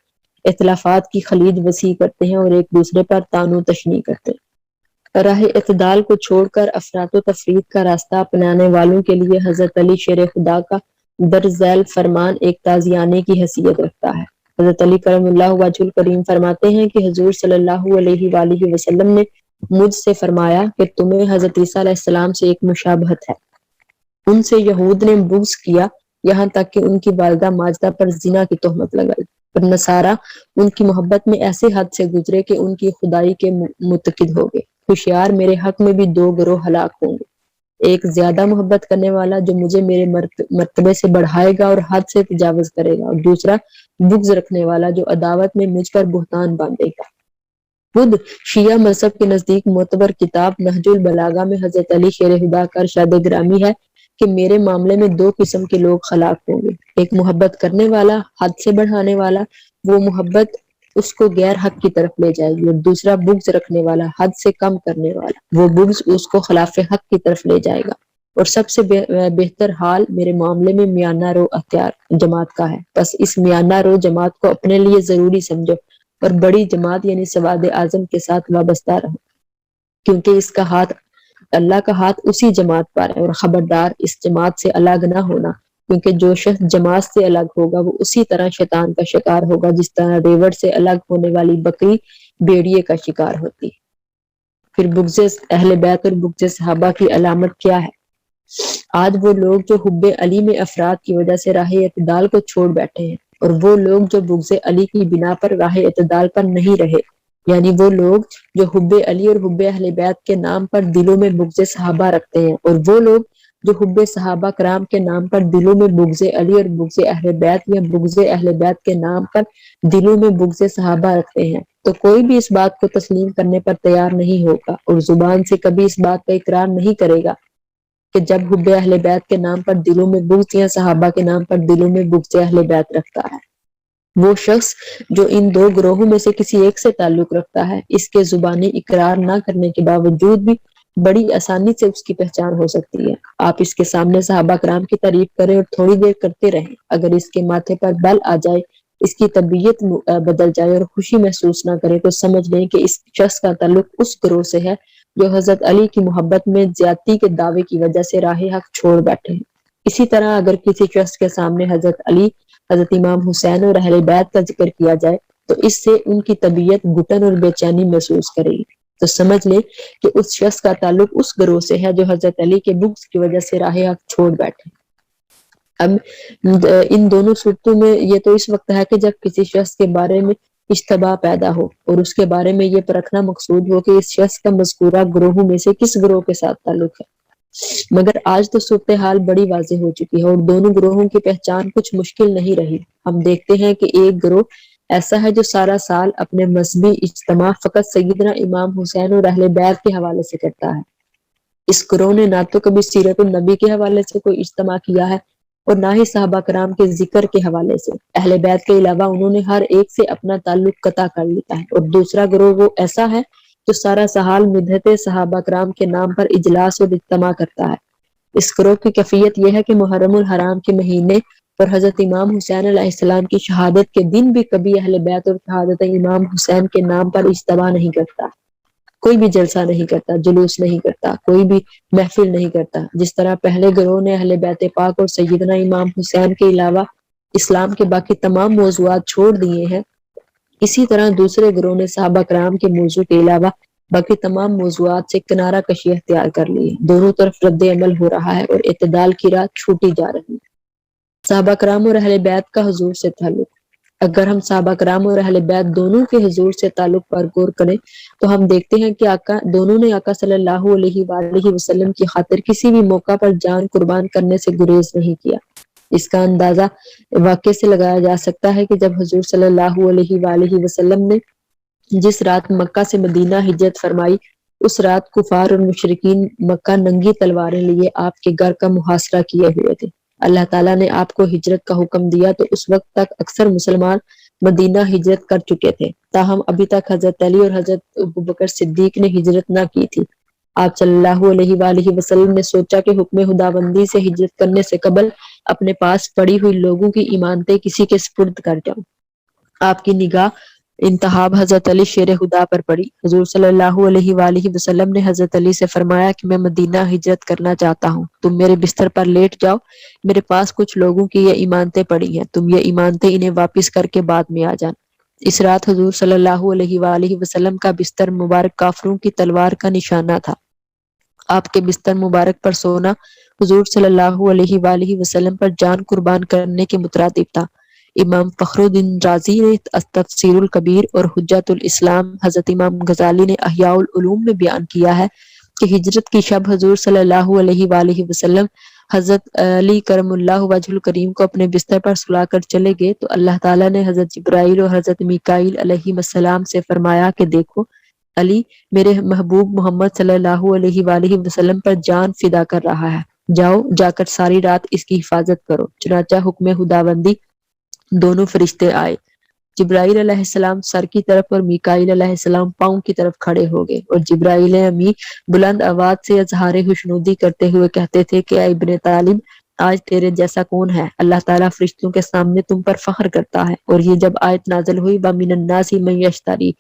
S1: اختلافات کی خلیج وسیع کرتے ہیں اور ایک دوسرے پر طعن و تشنیع کرتے ہیں۔ راہ اعتدال کو چھوڑ کر افراط و تفریط کا راستہ اپنانے والوں کے لیے حضرت علی شیر خدا کا درج ذیل فرمان ایک تازیانے کی حیثیت رکھتا ہے۔ حضرت علی کرم اللہ وجہ الکریم فرماتے ہیں کہ حضور صلی اللہ علیہ وآلہ وسلم نے مجھ سے فرمایا کہ تمہیں حضرت عیسیٰ علیہ السلام سے ایک مشابہت ہے۔ ان سے یہود نے بغض کیا یہاں تک کہ ان کی والدہ ماجدہ پر زنا کی تہمت لگائی، اور نصارہ ان کی محبت میں ایسے حد سے گزرے کہ ان کی خدائی کے معتقد ہو گئے۔ ہوشیار، میرے حق میں بھی دو گروہ ہلاک ہوں گے، ایک زیادہ محبت کرنے والا جو مجھے میرے مرتبے سے بڑھائے گا اور حد سے تجاوز کرے گا، اور دوسرا بغض رکھنے والا جو عداوت میں مجھ پر بہتان باندھے گا۔ خود شیعہ مذہب کے نزدیک معتبر کتاب نہج البلاغہ میں حضرت علی شیر خدا کا ارشاد گرامی ہے کہ میرے معاملے میں دو قسم کے لوگ ہلاک ہوں گے، ایک محبت کرنے والا، حد سے بڑھانے والا، وہ محبت اس کو غیر حق کی طرف لے جائے گی، اور دوسرا بغض رکھنے والا، حد سے کم کرنے والا، وہ بغض اس کو خلاف حق کی طرف لے جائے گا۔ اور سب سے بہتر حال میرے معاملے میں میانہ رو اختیار جماعت کا ہے، بس اس میانہ رو جماعت کو اپنے لیے ضروری سمجھو اور بڑی جماعت یعنی سواد اعظم کے ساتھ وابستہ رہو، کیونکہ اس کا ہاتھ اللہ کا ہاتھ اسی جماعت پر ہے، اور خبردار اس جماعت سے الگ نہ ہونا، کیونکہ جو شخص جماعت سے الگ ہوگا وہ اسی طرح شیطان کا شکار ہوگا جس طرح ریوڑ سے الگ ہونے والی بکری بھیڑیے کا شکار ہوتی۔ پھر بغض اہل بیت اور بغض صحابہ کی علامت کیا ہے؟ آج وہ لوگ جو حب علی میں افراد کی وجہ سے راہ اعتدال کو چھوڑ بیٹھے ہیں، اور وہ لوگ جو بغض علی کی بنا پر راہ اعتدال پر نہیں رہے، یعنی وہ لوگ جو حب علی اور حب اہل بیت کے نام پر دلوں میں بغض صحابہ رکھتے ہیں، اور وہ لوگ جو حب صحابہ کرام کے نام پر دلوں میں بغض علی اور بغض اہل بیت یا بغض اہل بیت کے نام پر دلوں میں بغض صحابہ رکھتے ہیں، تو کوئی بھی اس بات کو تسلیم کرنے پر تیار نہیں ہوگا اور زبان سے کبھی اس بات کا اقرار نہیں کرے گا کہ جب حب اہل بیت کے نام پر دلوں میں بغض یا صحابہ کے نام پر دلوں میں بغض اہل بیت رکھتا ہے۔ وہ شخص جو ان دو گروہوں میں سے کسی ایک سے تعلق رکھتا ہے، اس کے زبانی اقرار نہ کرنے کے باوجود بھی بڑی آسانی سے اس کی پہچان ہو سکتی ہے۔ آپ اس کے سامنے صحابہ کرام کی تعریف کریں اور تھوڑی دیر کرتے رہیں، اگر اس کے ماتھے پر بل آ جائے، اس کی طبیعت بدل جائے اور خوشی محسوس نہ کرے، تو سمجھ لیں کہ اس شخص کا تعلق اس گروہ سے ہے جو حضرت علی کی محبت میں زیادتی کے دعوے کی وجہ سے راہ حق چھوڑ بیٹھے ہیں۔ اسی طرح اگر کسی شخص کے سامنے حضرت علی، حضرت امام حسین اور اہل بیت کا ذکر کیا جائے تو اس سے ان کی طبیعت گھٹن اور بے چینی محسوس کرے گی، تو سمجھ لے کہ اس شخص کا تعلق اس گروہ سے ہے جو حضرت علی کے بغض کی وجہ سے راہ حق چھوڑ بیٹھے۔ اب ان دونوں صورتوں میں یہ تو اس وقت ہے کہ جب کسی شخص کے بارے میں اشتباہ پیدا ہو اور اس کے بارے میں یہ پرکھنا مقصود ہو کہ اس شخص کا مذکورہ گروہوں میں سے کس گروہ کے ساتھ تعلق ہے، مگر آج تو صورتحال بڑی واضح ہو چکی ہے اور دونوں گروہوں کی پہچان کچھ مشکل نہیں رہی۔ ہم دیکھتے ہیں کہ ایک گروہ ایسا ہے جو سارا سال اپنے مذہبی اجتماع فقط سیدنا امام حسین اور اہل بیت کے حوالے سے کرتا ہے۔ اس گروہ نے نہ تو کبھی سیرت النبی کے حوالے سے کوئی اجتماع کیا ہے اور نہ ہی صحابہ کرام کے ذکر کے حوالے سے۔ اہل بیت کے علاوہ انہوں نے ہر ایک سے اپنا تعلق قطع کر لیا ہے، اور دوسرا گروہ وہ ایسا ہے جو سارا سال مدحت صحابہ کرام کے نام پر اجلاس اور اجتماع کرتا ہے۔ اس گروہ کی کیفیت یہ ہے کہ محرم الحرام کے مہینے اور حضرت امام حسین علیہ السلام کی شہادت کے دن بھی کبھی اہل بیت اور شہادت امام حسین کے نام پر اجتماع نہیں کرتا، کوئی بھی جلسہ نہیں کرتا، جلوس نہیں کرتا، کوئی بھی محفل نہیں کرتا۔ جس طرح پہلے گروہ نے اہل بیت پاک اور سیدنا امام حسین کے علاوہ اسلام کے باقی تمام موضوعات چھوڑ دیے ہیں، اسی طرح دوسرے گروہ نے صحابہ کرام کے موضوع کے علاوہ باقی تمام موضوعات سے کنارہ کشی اختیار کر لی ہے۔ دونوں طرف رد عمل ہو رہا ہے اور اعتدال کی راہ چھوٹی جا رہی ہے۔ صحابہ کرام اور اہل بیت کا حضور سے تعلق۔ اگر ہم صحابہ کرام اور اہل بیت دونوں کے حضور سے تعلق پر غور کریں تو ہم دیکھتے ہیں کہ دونوں نے آقا صلی اللہ علیہ وآلہ وسلم کی خاطر کسی بھی موقع پر جان قربان کرنے سے گریز نہیں کیا۔ اس کا اندازہ واقعے سے لگایا جا سکتا ہے کہ جب حضور صلی اللہ علیہ وآلہ وسلم نے جس رات مکہ سے مدینہ ہجرت فرمائی، اس رات کفار اور مشرکین مکہ ننگی تلواریں لیے آپ کے گھر کا محاصرہ کیے ہوئے تھے۔ اللہ تعالیٰ نے آپ کو ہجرت کا حکم دیا تو اس وقت تک اکثر مسلمان مدینہ ہجرت کر چکے تھے، تاہم ابھی تک حضرت علی اور حضرت ابوبکر صدیق نے ہجرت نہ کی تھی۔ آپ صلی اللہ علیہ وآلہ وسلم نے سوچا کہ حکم خداوندی سے ہجرت کرنے سے قبل اپنے پاس پڑی ہوئی لوگوں کی ایمانتیں کسی کے سپرد کر جاؤں۔ آپ کی نگاہ انتہاب حضرت علی شیر خدا پر پڑی۔ حضور صلی اللہ علیہ وآلہ وسلم نے حضرت علی سے فرمایا کہ میں مدینہ ہجرت کرنا چاہتا ہوں، تم میرے بستر پر لیٹ جاؤ، میرے پاس کچھ لوگوں کی یہ ایمانتیں پڑی ہیں، تم یہ ایمانتیں انہیں واپس کر کے بعد میں آ جانا۔ اس رات حضور صلی اللہ علیہ وآلہ وسلم کا بستر مبارک کافروں کی تلوار کا نشانہ تھا۔ آپ کے بستر مبارک پر سونا حضور صلی اللہ علیہ وآلہ وسلم پر جان قربان کرنے کے مترادف تھا۔ امام فخر الدین رازی نے تفسیر الکبیر اور حجت الاسلام حضرت امام غزالی نے احیاء العلوم میں بیان کیا ہے کہ ہجرت کی شب حضور صلی اللہ علیہ وآلہ وسلم حضرت علی کرم اللہ وجہ الکریم کو اپنے بستر پر سلا کر چلے گئے تو اللہ تعالیٰ نے حضرت جبرائیل اور حضرت میکائیل علیہ السلام سے فرمایا کہ دیکھو علی میرے محبوب محمد صلی اللہ علیہ وآلہ وسلم پر جان فدا کر رہا ہے، جاؤ جا کر ساری رات اس کی حفاظت کرو۔ چنانچہ حکم خداوندی دونوں فرشتے آئے، جبرائیل علیہ السلام سر کی طرف اور میکائیل علیہ السلام پاؤں کی طرف کھڑے ہو گئے، اور جبرائیل امی بلند آواز سے اظہار خوشنودی کرتے ہوئے کہتے تھے کہ اے ابن طالب، آج تیرے جیسا کون ہے؟ اللہ تعالیٰ فرشتوں کے سامنے تم پر فخر کرتا ہے۔ اور یہ جب آیت نازل ہوئی وَمِنَ النَّاسِ مَن یشتری،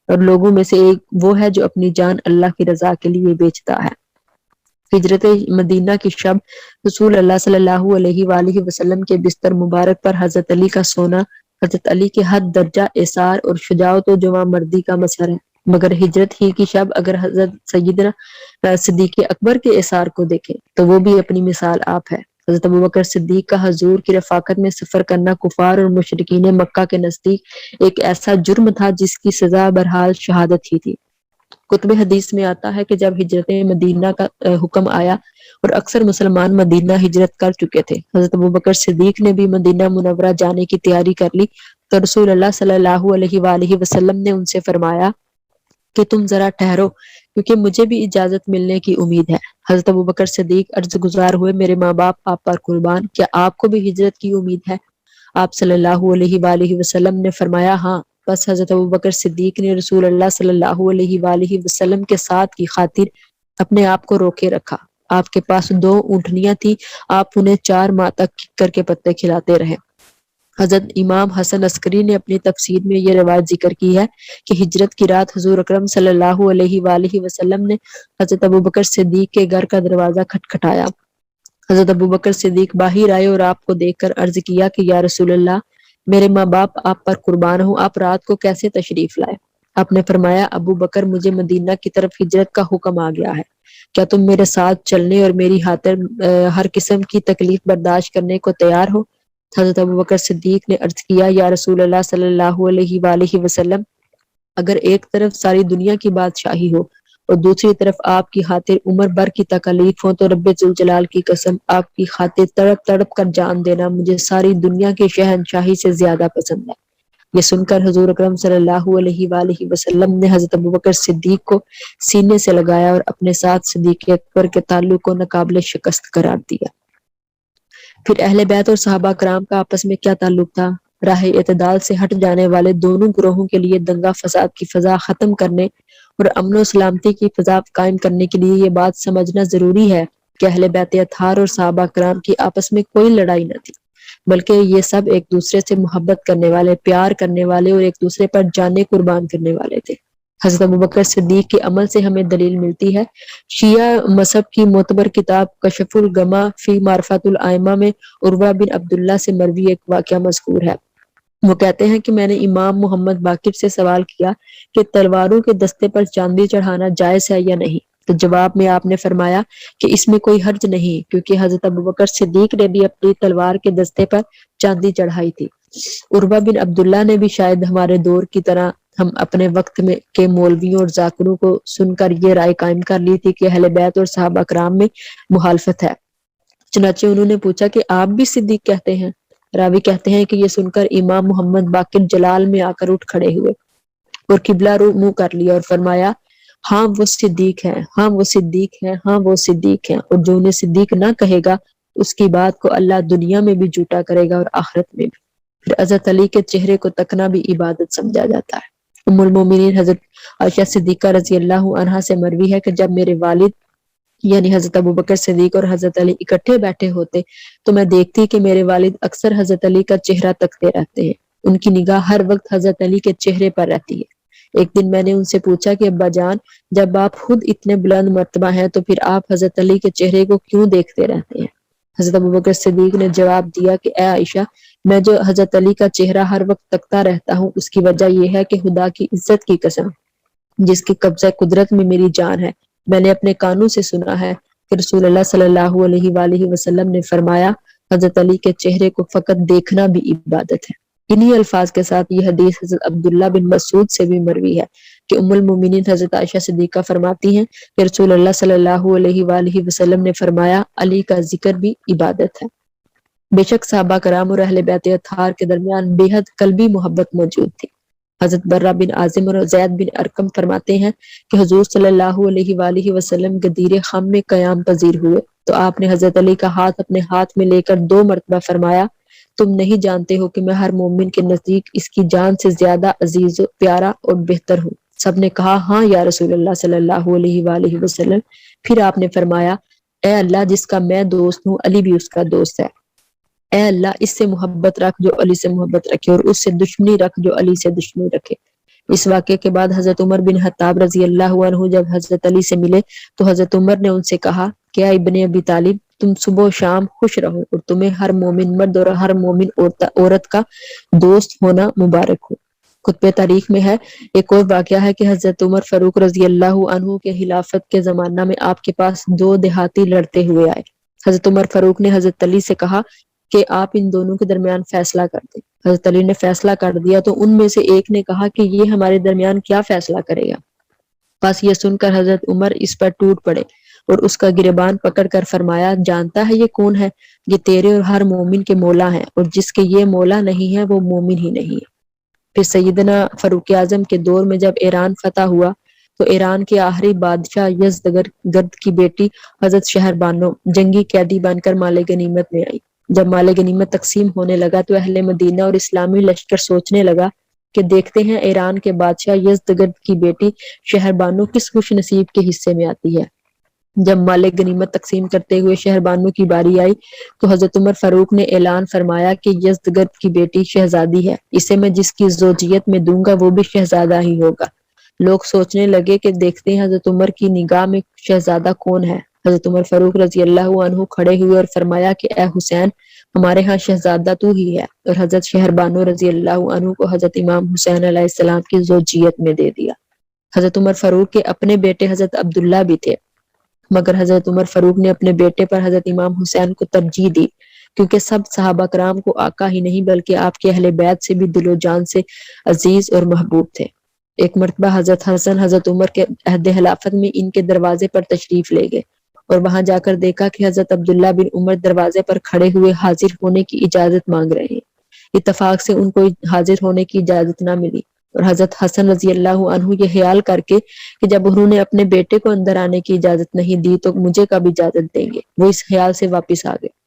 S1: اور لوگوں میں سے ایک وہ ہے جو اپنی جان اللہ کی رضا کے لیے بیچتا ہے۔ ہجرت مدینہ کی شب رسول اللہ صلی اللہ علیہ وآلہ وسلم کے بستر مبارک پر حضرت علی کا سونا حضرت علی کے حد درجہ اثار اور شجاعت و جواں مردی کا مظہر ہے، مگر ہجرت ہی کی شب اگر حضرت سیدنا صدیق اکبر کے اثار کو دیکھیں تو وہ بھی اپنی مثال آپ ہے۔ حضرت ابوبکر صدیق کا حضور کی رفاقت میں سفر کرنا کفار اور مشرکین مکہ کے نزدیک ایک ایسا جرم تھا جس کی سزا بہرحال شہادت ہی تھی۔ کتب حدیث میں آتا ہے کہ جب ہجرت مدینہ کا حکم آیا اور اکثر مسلمان مدینہ ہجرت کر چکے تھے، حضرت ابوبکر صدیق نے بھی مدینہ منورہ جانے کی تیاری کر لی تو رسول اللہ صلی اللہ علیہ وآلہ وسلم نے ان سے فرمایا کہ تم ذرا ٹھہرو کیونکہ مجھے بھی اجازت ملنے کی امید ہے۔ حضرت ابوبکر صدیق عرض گزار ہوئے، میرے ماں باپ آپ پر قربان، کیا آپ کو بھی ہجرت کی امید ہے؟ آپ صلی اللہ علیہ وآلہ وسلم نے فرمایا ہاں۔ بس حضرت ابوبکر صدیق نے رسول اللہ صلی اللہ علیہ وآلہ وسلم کے ساتھ کی خاطر اپنے آپ کو روکے رکھا۔ آپ کے پاس 2 اونٹنیاں تھیں، آپ انہیں 4 ماہ تک کر کے پتے کھلاتے رہے۔ حضرت امام حسن عسکری نے اپنی تفسیر میں یہ روایت ذکر کی ہے کہ ہجرت کی رات حضور اکرم صلی اللہ علیہ وآلہ وسلم نے حضرت ابوبکر صدیق کے گھر کا دروازہ کھٹکھٹایا۔ حضرت ابوبکر صدیق باہر آئے اور آپ کو دیکھ کر عرض کیا کہ یا رسول اللہ، میرے ماں باپ آپ پر قربان ہوں، آپ رات کو کیسے تشریف لائے؟ آپ نے فرمایا ابو بکر، مجھے مدینہ کی طرف ہجرت کا حکم آ گیا ہے، کیا تم میرے ساتھ چلنے اور میری خاطر ہر قسم کی تکلیف برداشت کرنے کو تیار ہو؟ حضرت ابوبکر صدیق نے عرض کیا یا رسول اللہ صلی اللہ علیہ وآلہ وسلم، اگر ایک طرف ساری دنیا کی بادشاہی ہو اور دوسری طرف آپ کی خاطر عمر بھر کی تکالیف ہوں تو رب ذوالجلال کی قسم، آپ کی خاطر تڑپ تڑپ کر جان دینا مجھے ساری دنیا کی شہنشاہی سے زیادہ پسند ہے۔ یہ سن کر حضور اکرم صلی اللہ علیہ وآلہ وسلم نے حضرت ابوبکر صدیق کو سینے سے لگایا اور اپنے ساتھ صدیق اکبر کے تعلق کو ناقابل شکست قرار دیا۔ پھر اہل بیت اور صحابہ کرام کا آپس میں کیا تعلق تھا؟ راہ اعتدال سے ہٹ جانے والے دونوں گروہوں کے لیے دنگا فساد کی فضا ختم کرنے اور امن و سلامتی کی فضا قائم کرنے کے لیے یہ بات سمجھنا ضروری ہے کہ اہل بیت اطہار اور صحابہ کرام کی آپس میں کوئی لڑائی نہ تھی، بلکہ یہ سب ایک دوسرے سے محبت کرنے والے، پیار کرنے والے اور ایک دوسرے پر جانیں قربان کرنے والے تھے۔ حضرت ابوبکر صدیق کے عمل سے ہمیں دلیل ملتی ہے۔ شیعہ مذہب کی معتبر کتاب کشف الغمہ فی معرفت الائمہ میں عروہ بن عبداللہ سے مروی ایک واقعہ مذکور ہے۔ وہ کہتے ہیں کہ میں نے امام محمد باقر سے سوال کیا کہ تلواروں کے دستے پر چاندی چڑھانا جائز ہے یا نہیں، تو جواب میں آپ نے فرمایا کہ اس میں کوئی حرج نہیں، کیونکہ حضرت ابوبکر صدیق نے بھی اپنی تلوار کے دستے پر چاندی چڑھائی تھی۔ عروہ بن عبداللہ نے بھی شاید ہمارے دور کی طرح ہم اپنے وقت میں کے مولویوں اور ذاکروں کو سن کر یہ رائے قائم کر لی تھی کہ اہل بیت اور صحابہ کرام میں مخالفت ہے۔ چنانچہ انہوں نے پوچھا کہ آپ بھی صدیق کہتے ہیں؟ راوی کہتے ہیں کہ یہ سن کر امام محمد باقر جلال میں آ کر اٹھ کھڑے ہوئے اور قبلہ رو منہ کر لیا اور فرمایا ہاں وہ صدیق ہیں، ہاں وہ صدیق ہیں، ہاں وہ صدیق ہیں، اور جو انہیں صدیق نہ کہے گا اس کی بات کو اللہ دنیا میں بھی جھوٹا کرے گا اور آخرت میں بھی۔ پھر حضرت علی کے چہرے کو تکنا بھی عبادت سمجھا جاتا ہے۔ ام المومنین حضرت عائشہ صدیقہ رضی اللہ عنہا سے مروی ہے کہ جب میرے والد یعنی حضرت ابوبکر صدیق اور حضرت علی اکٹھے بیٹھے ہوتے تو میں دیکھتی کہ میرے والد اکثر حضرت علی کا چہرہ تکتے رہتے ہیں، ان کی نگاہ ہر وقت حضرت علی کے چہرے پر رہتی ہے۔ ایک دن میں نے ان سے پوچھا کہ ابا جان، جب آپ خود اتنے بلند مرتبہ ہیں تو پھر آپ حضرت علی کے چہرے کو کیوں دیکھتے رہتے ہیں؟ حضرت ابوبکر صدیق نے جواب دیا کہ اے عائشہ، میں جو حضرت علی کا چہرہ ہر وقت تکتا رہتا ہوں اس کی وجہ یہ ہے کہ خدا کی عزت کی قسم جس کے قبضہ قدرت میں میری جان ہے، میں نے اپنے کانوں سے سنا ہے کہ رسول اللہ صلی اللہ علیہ وآلہ وسلم نے فرمایا حضرت علی کے چہرے کو فقط دیکھنا بھی عبادت ہے۔ انہی الفاظ کے ساتھ یہ حدیث حضرت عبداللہ بن مسعود سے بھی مروی ہے کہ ام المومنین حضرت عائشہ صدیقہ فرماتی ہیں کہ رسول اللہ صلی اللہ علیہ وآلہ وسلم نے فرمایا علی کا ذکر بھی عبادت ہے۔ بے شک صحابہ کرام اور اہل بیت اطہار کے درمیان بے حد قلبی محبت موجود تھی۔ حضرت برہ بن عازم اور زید بن ارقم فرماتے ہیں کہ حضور صلی اللہ علیہ وآلہ وسلم غدیر خم میں قیام پذیر ہوئے تو آپ نے حضرت علی کا ہاتھ اپنے ہاتھ میں لے کر 2 مرتبہ فرمایا تم نہیں جانتے ہو کہ میں ہر مومن کے نزدیک اس کی جان سے زیادہ عزیز و پیارا اور بہتر ہوں؟ سب نے کہا ہاں یا رسول اللہ صلی اللہ علیہ وآلہ وسلم۔ پھر آپ نے فرمایا اے اللہ جس کا میں دوست ہوں علی بھی اس کا دوست ہے، اے اللہ اس سے محبت رکھ جو علی سے محبت رکھے اور اس سے دشمنی رکھ جو علی سے دشمنی رکھے۔ اس واقعے کے بعد حضرت عمر بن خطاب رضی اللہ عنہ جب حضرت علی سے ملے تو حضرت عمر نے ان سے کہا کہ اے ابن ابی طالب، تم صبح و شام خوش رہو اور تمہیں ہر مومن مرد اور ہر مومن عورت کا دوست ہونا مبارک ہو۔ خطبہ تاریخ میں ہے ایک اور واقعہ ہے کہ حضرت عمر فاروق رضی اللہ عنہ کے خلافت کے زمانہ میں آپ کے پاس 2 دیہاتی لڑتے ہوئے آئے۔ حضرت عمر فاروق نے حضرت علی سے کہا کہ آپ ان دونوں کے درمیان فیصلہ کر دیں۔ حضرت علی نے فیصلہ کر دیا تو ان میں سے ایک نے کہا کہ یہ ہمارے درمیان کیا فیصلہ کرے گا؟ بس یہ سن کر حضرت عمر اس پر ٹوٹ پڑے اور اس کا گریبان پکڑ کر فرمایا جانتا ہے یہ کون ہے؟ یہ تیرے اور ہر مومن کے مولا ہیں، اور جس کے یہ مولا نہیں ہے وہ مومن ہی نہیں ہے۔ پھر سیدنا فاروق اعظم کے دور میں جب ایران فتح ہوا تو ایران کے آخری بادشاہ یزدگرد کی بیٹی حضرت شہربانو جنگی قیدی بن کر مال غنیمت میں آئی۔ جب مال غنیمت تقسیم ہونے لگا تو اہل مدینہ اور اسلامی لشکر سوچنے لگا کہ دیکھتے ہیں ایران کے بادشاہ یزدگرد کی بیٹی شہربانو کس خوش نصیب کے حصے میں آتی ہے۔ جب مال غنیمت تقسیم کرتے ہوئے شہربانو کی باری آئی تو حضرت عمر فاروق نے اعلان فرمایا کہ یزدگرد کی بیٹی شہزادی ہے، اسے میں جس کی زوجیت میں دوں گا وہ بھی شہزادہ ہی ہوگا۔ لوگ سوچنے لگے کہ دیکھتے ہیں حضرت عمر کی نگاہ میں شہزادہ کون ہے۔ حضرت عمر فاروق رضی اللہ عنہ کھڑے ہوئے اور فرمایا کہ اے حسین، ہمارے ہاں شہزادہ تو ہی ہے، اور حضرت شہربانو رضی اللہ عنہ کو حضرت امام حسین علیہ السلام کی زوجیت میں دے دیا۔ حضرت عمر فاروق کے اپنے بیٹے حضرت عبداللہ بھی تھے، مگر حضرت عمر فاروق نے اپنے بیٹے پر حضرت امام حسین کو ترجیح دی کیونکہ سب صحابہ کرام کو آقا ہی نہیں بلکہ آپ کے اہل بیت سے بھی دل و جان سے عزیز اور محبوب تھے۔ ایک مرتبہ حضرت حسن حضرت عمر کے عہد خلافت میں ان کے دروازے پر تشریف لے گئے اور وہاں جا کر دیکھا کہ حضرت عبداللہ بن عمر دروازے پر کھڑے ہوئے حاضر ہونے کی اجازت مانگ رہے ہیں۔ اتفاق سے ان کو حاضر ہونے کی اجازت نہ ملی اور حضرت حسن رضی اللہ عنہ یہ خیال کر کے کہ جب انہوں نے اپنے بیٹے کو اندر آنے کی اجازت نہیں دی تو مجھے کب اجازت دیں گے، وہ اس خیال سے واپس آ گئے۔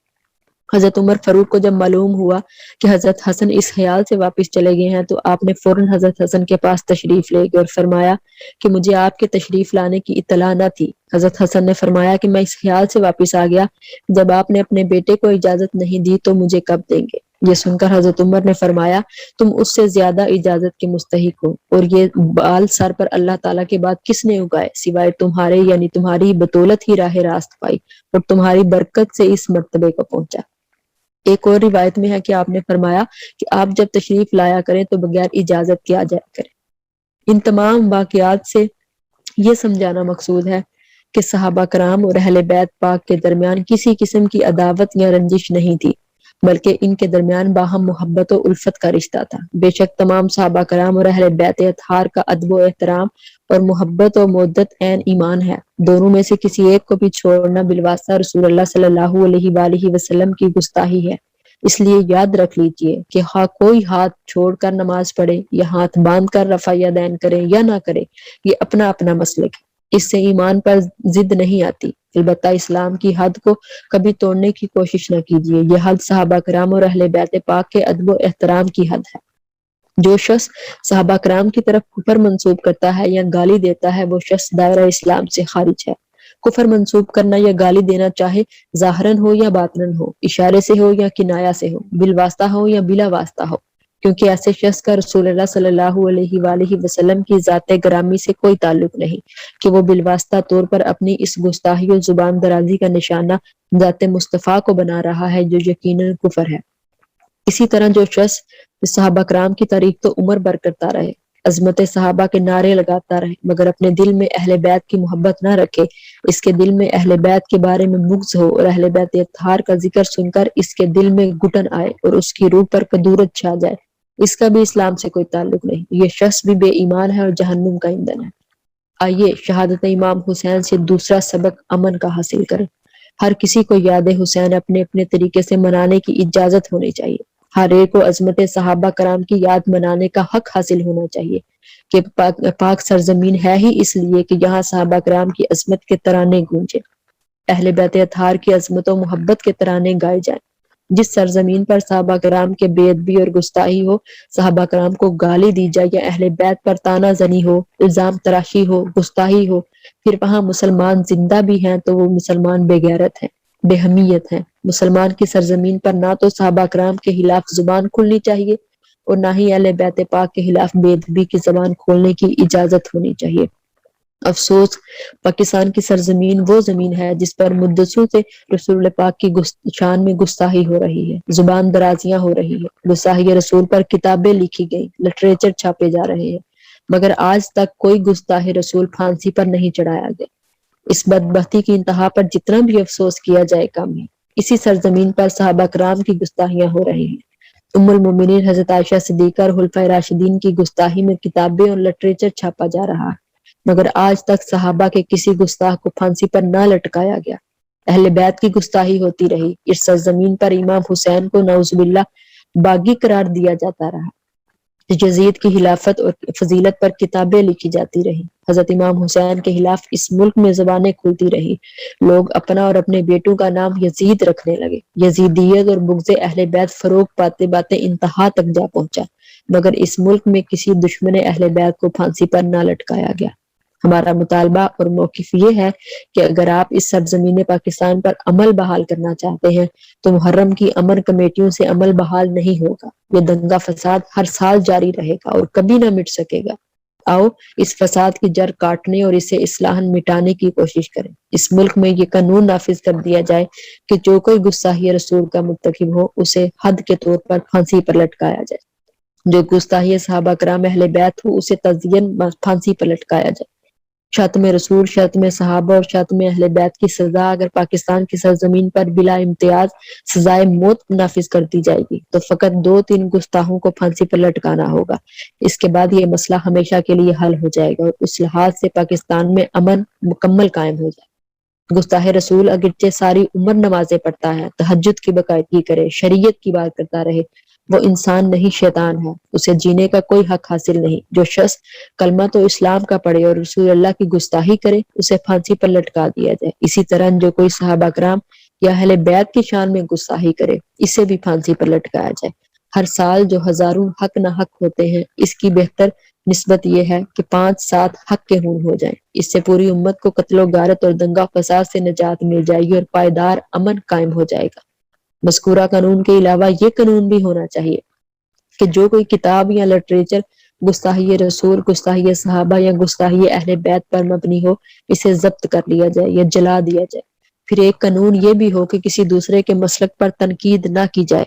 S1: حضرت عمر فاروق کو جب معلوم ہوا کہ حضرت حسن اس خیال سے واپس چلے گئے ہیں تو آپ نے فوراً حضرت حسن کے پاس تشریف لے گئے اور فرمایا کہ مجھے آپ کے تشریف لانے کی اطلاع نہ تھی۔ حضرت حسن نے فرمایا کہ میں اس خیال سے واپس آ گیا جب آپ نے اپنے بیٹے کو اجازت نہیں دی تو مجھے کب دیں گے؟ یہ سن کر حضرت عمر نے فرمایا تم اس سے زیادہ اجازت کے مستحق ہو، اور یہ بال سر پر اللہ تعالیٰ کے بعد کس نے اگائے سوائے تمہارے، یعنی تمہاری بدولت ہی راہ راست پائی اور تمہاری برکت سے اس مرتبے کو پہنچا۔ ایک اور روایت میں ہے کہ آپ نے فرمایا کہ آپ جب تشریف لایا کریں تو بغیر اجازت کے آ جایا کریں۔ ان تمام واقعات سے یہ سمجھانا مقصود ہے کہ صحابہ کرام اور اہل بیت پاک کے درمیان کسی قسم کی عداوت یا رنجش نہیں تھی۔ بلکہ ان کے درمیان باہم محبت و الفت کا رشتہ تھا۔ بے شک تمام صحابہ کرام اور اہل بیت اطہار کا ادب و احترام اور محبت و مودت عین ایمان ہے۔ دونوں میں سے کسی ایک کو بھی چھوڑنا بالواسطہ رسول اللہ صلی اللہ علیہ وآلہ وسلم کی گستاخی ہے۔ اس لیے یاد رکھ لیجئے کہ کوئی ہاتھ چھوڑ کر نماز پڑھے یا ہاتھ باندھ کر رفع یدین کرے یا نہ کرے، یہ اپنا اپنا مسلک ہے۔ اس سے ایمان پر ضد نہیں آتی۔ البتہ اسلام کی حد کو کبھی توڑنے کی کوشش نہ کیجیے۔ یہ حد صحابہ کرام اور اہل بیت پاک کے ادب و احترام کی حد ہے۔ جو شخص صحابہ کرام کی طرف کفر منسوب کرتا ہے یا گالی دیتا ہے وہ شخص دائرہ اسلام سے خارج ہے۔ کفر منسوب کرنا یا گالی دینا چاہے ظاہراً ہو یا باطناً ہو، اشارے سے ہو یا کنایہ سے ہو، بالواسطہ ہو یا بلا واسطہ ہو، کیونکہ ایسے شخص کا رسول اللہ صلی اللہ علیہ وآلہ وسلم کی ذات گرامی سے کوئی تعلق نہیں کہ وہ بالواسطہ طور پر اپنی اس گستاخی و زبان درازی کا نشانہ ذات مصطفیٰ کو بنا رہا ہے، جو یقیناً کفر ہے۔ اسی طرح جو شخص صحابہ کرام کی تعریف تو عمر بھر کرتا رہے، عظمت صحابہ کے نعرے لگاتا رہے، مگر اپنے دل میں اہل بیت کی محبت نہ رکھے، اس کے دل میں اہل بیت کے بارے میں بغض ہو اور اہل بیت اطہار کا ذکر سن کر اس کے دل میں گھٹن آئے اور اس کی روح پر کدورت چھا جائے، اس کا بھی اسلام سے کوئی تعلق نہیں، یہ شخص بھی بے ایمان ہے اور جہنم کا ایندھن ہے۔ آئیے شہادت امام حسین سے دوسرا سبق امن کا حاصل کریں۔ ہر کسی کو یاد حسین اپنے اپنے طریقے سے منانے کی اجازت ہونی چاہیے۔ ہر ایک کو عظمت صحابہ کرام کی یاد منانے کا حق حاصل ہونا چاہیے کہ پاک سرزمین ہے ہی اس لیے کہ یہاں صحابہ کرام کی عظمت کے ترانے گونجے، اہل بیت اطہار کی عظمت و محبت کے ترانے گائے جائیں۔ جس سرزمین پر صحابہ کرام کے بے ادبی اور گستاخی ہو، صحابہ کرام کو گالی دی جائے یا اہل بیت پر تانا زنی ہو، الزام تراشی ہو، گستاخی ہو، پھر وہاں مسلمان زندہ بھی ہیں تو وہ مسلمان بے غیرت ہیں، بے حمیت ہیں۔ مسلمان کی سرزمین پر نہ تو صحابہ کرام کے خلاف زبان کھلنی چاہیے اور نہ ہی اہل بیت پاک کے خلاف بے ادبی کی زبان کھولنے کی اجازت ہونی چاہیے۔ افسوس، پاکستان کی سرزمین وہ زمین ہے جس پر مدتوں سے رسول پاک کی شان میں گستاخی ہو رہی ہے، زبان درازیاں ہو رہی ہے، گستاخی رسول پر کتابیں لکھی گئی، لٹریچر چھاپے جا رہے ہیں، مگر آج تک کوئی گستاخ رسول پھانسی پر نہیں چڑھایا گیا۔ اس بدبختی کی انتہا پر جتنا بھی افسوس کیا جائے کم ہے۔ اسی سرزمین پر صحابہ کرام کی گستاخیاں ہو رہی ہیں۔ ام المومنین حضرت عائشہ صدیقہ اور خلفائے راشدین کی گستاخی میں کتابیں اور لٹریچر چھاپا جا رہا ہے، مگر آج تک صحابہ کے کسی گستاخ کو پھانسی پر نہ لٹکایا گیا۔ اہل بیت کی گستاخی ہوتی رہی، اس سرزمین پر امام حسین کو نعوذ باللہ باغی قرار دیا جاتا رہا، یزید کی خلافت اور فضیلت پر کتابیں لکھی جاتی رہی، حضرت امام حسین کے خلاف اس ملک میں زبانیں کھلتی رہی، لوگ اپنا اور اپنے بیٹوں کا نام یزید رکھنے لگے، یزیدیت اور بغض اہل بیت فروغ پاتے پاتے انتہا تک جا پہنچا، مگر اس ملک میں کسی دشمن اہل بیت کو پھانسی پر نہ لٹکایا گیا۔ ہمارا مطالبہ اور موقف یہ ہے کہ اگر آپ اس سرزمین پاکستان پر عمل بحال کرنا چاہتے ہیں تو محرم کی امن کمیٹیوں سے عمل بحال نہیں ہوگا، یہ دنگا فساد ہر سال جاری رہے گا اور کبھی نہ مٹ سکے گا۔ آؤ اس فساد کی جڑ کاٹنے اور اسے اصلاحاً مٹانے کی کوشش کریں۔ اس ملک میں یہ قانون نافذ کر دیا جائے کہ جو کوئی گستاخی رسول کا مرتکب ہو اسے حد کے طور پر پھانسی پر لٹکایا جائے، جو گستاخی صحابہ کرام اہل بیت ہو اسے تعزیراً پھانسی پر لٹکایا جائے۔ شتم رسول، شتم صحابہ اور شتم اہل بیت کی سزا اگر پاکستان کی سرزمین پر بلا امتیاز سزائے موت نافذ کر دی جائے گی تو فقط 2-3 گستاخوں کو پھانسی پر لٹکانا ہوگا، اس کے بعد یہ مسئلہ ہمیشہ کے لیے حل ہو جائے گا اور اس لحاظ سے پاکستان میں امن مکمل قائم ہو جائے گا۔ گستاخ رسول اگرچہ ساری عمر نمازیں پڑھتا ہے، تہجد کی باقاعدگی کرے، شریعت کی بات کرتا رہے، وہ انسان نہیں شیطان ہے، اسے جینے کا کوئی حق حاصل نہیں۔ جو شخص کلمہ تو اسلام کا پڑھے اور رسول اللہ کی گستاخی کرے اسے پھانسی پر لٹکا دیا جائے۔ اسی طرح جو کوئی صحابہ کرام یا اہل بیت کی شان میں گستاخی کرے اسے بھی پھانسی پر لٹکایا جائے۔ ہر سال جو ہزاروں حق نہ حق ہوتے ہیں اس کی بہتر نسبت یہ ہے کہ 5-7 حق کے خون ہو جائیں، اس سے پوری امت کو قتل و غارت اور دنگا فساد سے نجات مل جائے گی اور پائیدار امن قائم ہو جائے گا۔ مذکورہ قانون کے علاوہ یہ قانون بھی ہونا چاہیے کہ جو کوئی کتاب یا لٹریچر گستاخی رسول، گستاخی صحابہ یا گستاخی اہل بیت پر مبنی ہو اسے ضبط کر لیا جائے یا جلا دیا جائے۔ پھر ایک قانون یہ بھی ہو کہ کسی دوسرے کے مسلک پر تنقید نہ کی جائے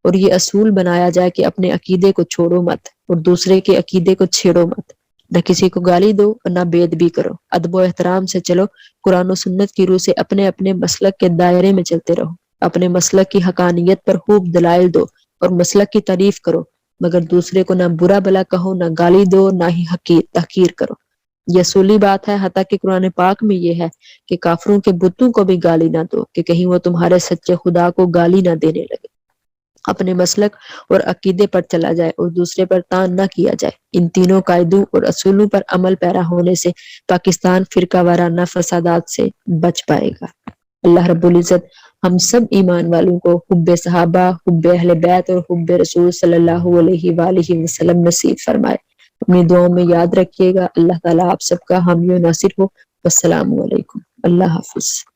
S1: اور یہ اصول بنایا جائے کہ اپنے عقیدے کو چھوڑو مت اور دوسرے کے عقیدے کو چھیڑو مت، نہ کسی کو گالی دو اور نہ بے ادبی کرو، ادب و احترام سے چلو، قرآن و سنت کی روح سے اپنے اپنے مسلک کے دائرے میں چلتے رہو۔ اپنے مسلک کی حقانیت پر خوب دلائل دو اور مسلک کی تعریف کرو، مگر دوسرے کو نہ برا بلا کہو، نہ گالی دو، نہ ہی تحقیر کرو۔ یہ اصولی بات ہے، حتیٰ کہ قرآن پاک میں یہ ہے کہ کافروں کے بتوں کو بھی گالی نہ دو کہ کہیں وہ تمہارے سچے خدا کو گالی نہ دینے لگے۔ اپنے مسلک اور عقیدے پر چلا جائے اور دوسرے پر تان نہ کیا جائے۔ ان تینوں قاعدوں اور اصولوں پر عمل پیرا ہونے سے پاکستان فرقہ وارانہ فسادات سے بچ پائے گا۔ اللہ رب العزت ہم سب ایمان والوں کو حب صحابہ، حب اہل بیت اور حب رسول صلی اللہ علیہ وآلہ وسلم نصیب فرمائے۔ اپنی دعاؤں میں یاد رکھیے گا۔ اللہ تعالیٰ آپ سب کا حامی و ناصر ہو۔ السلام علیکم۔ اللہ حافظ۔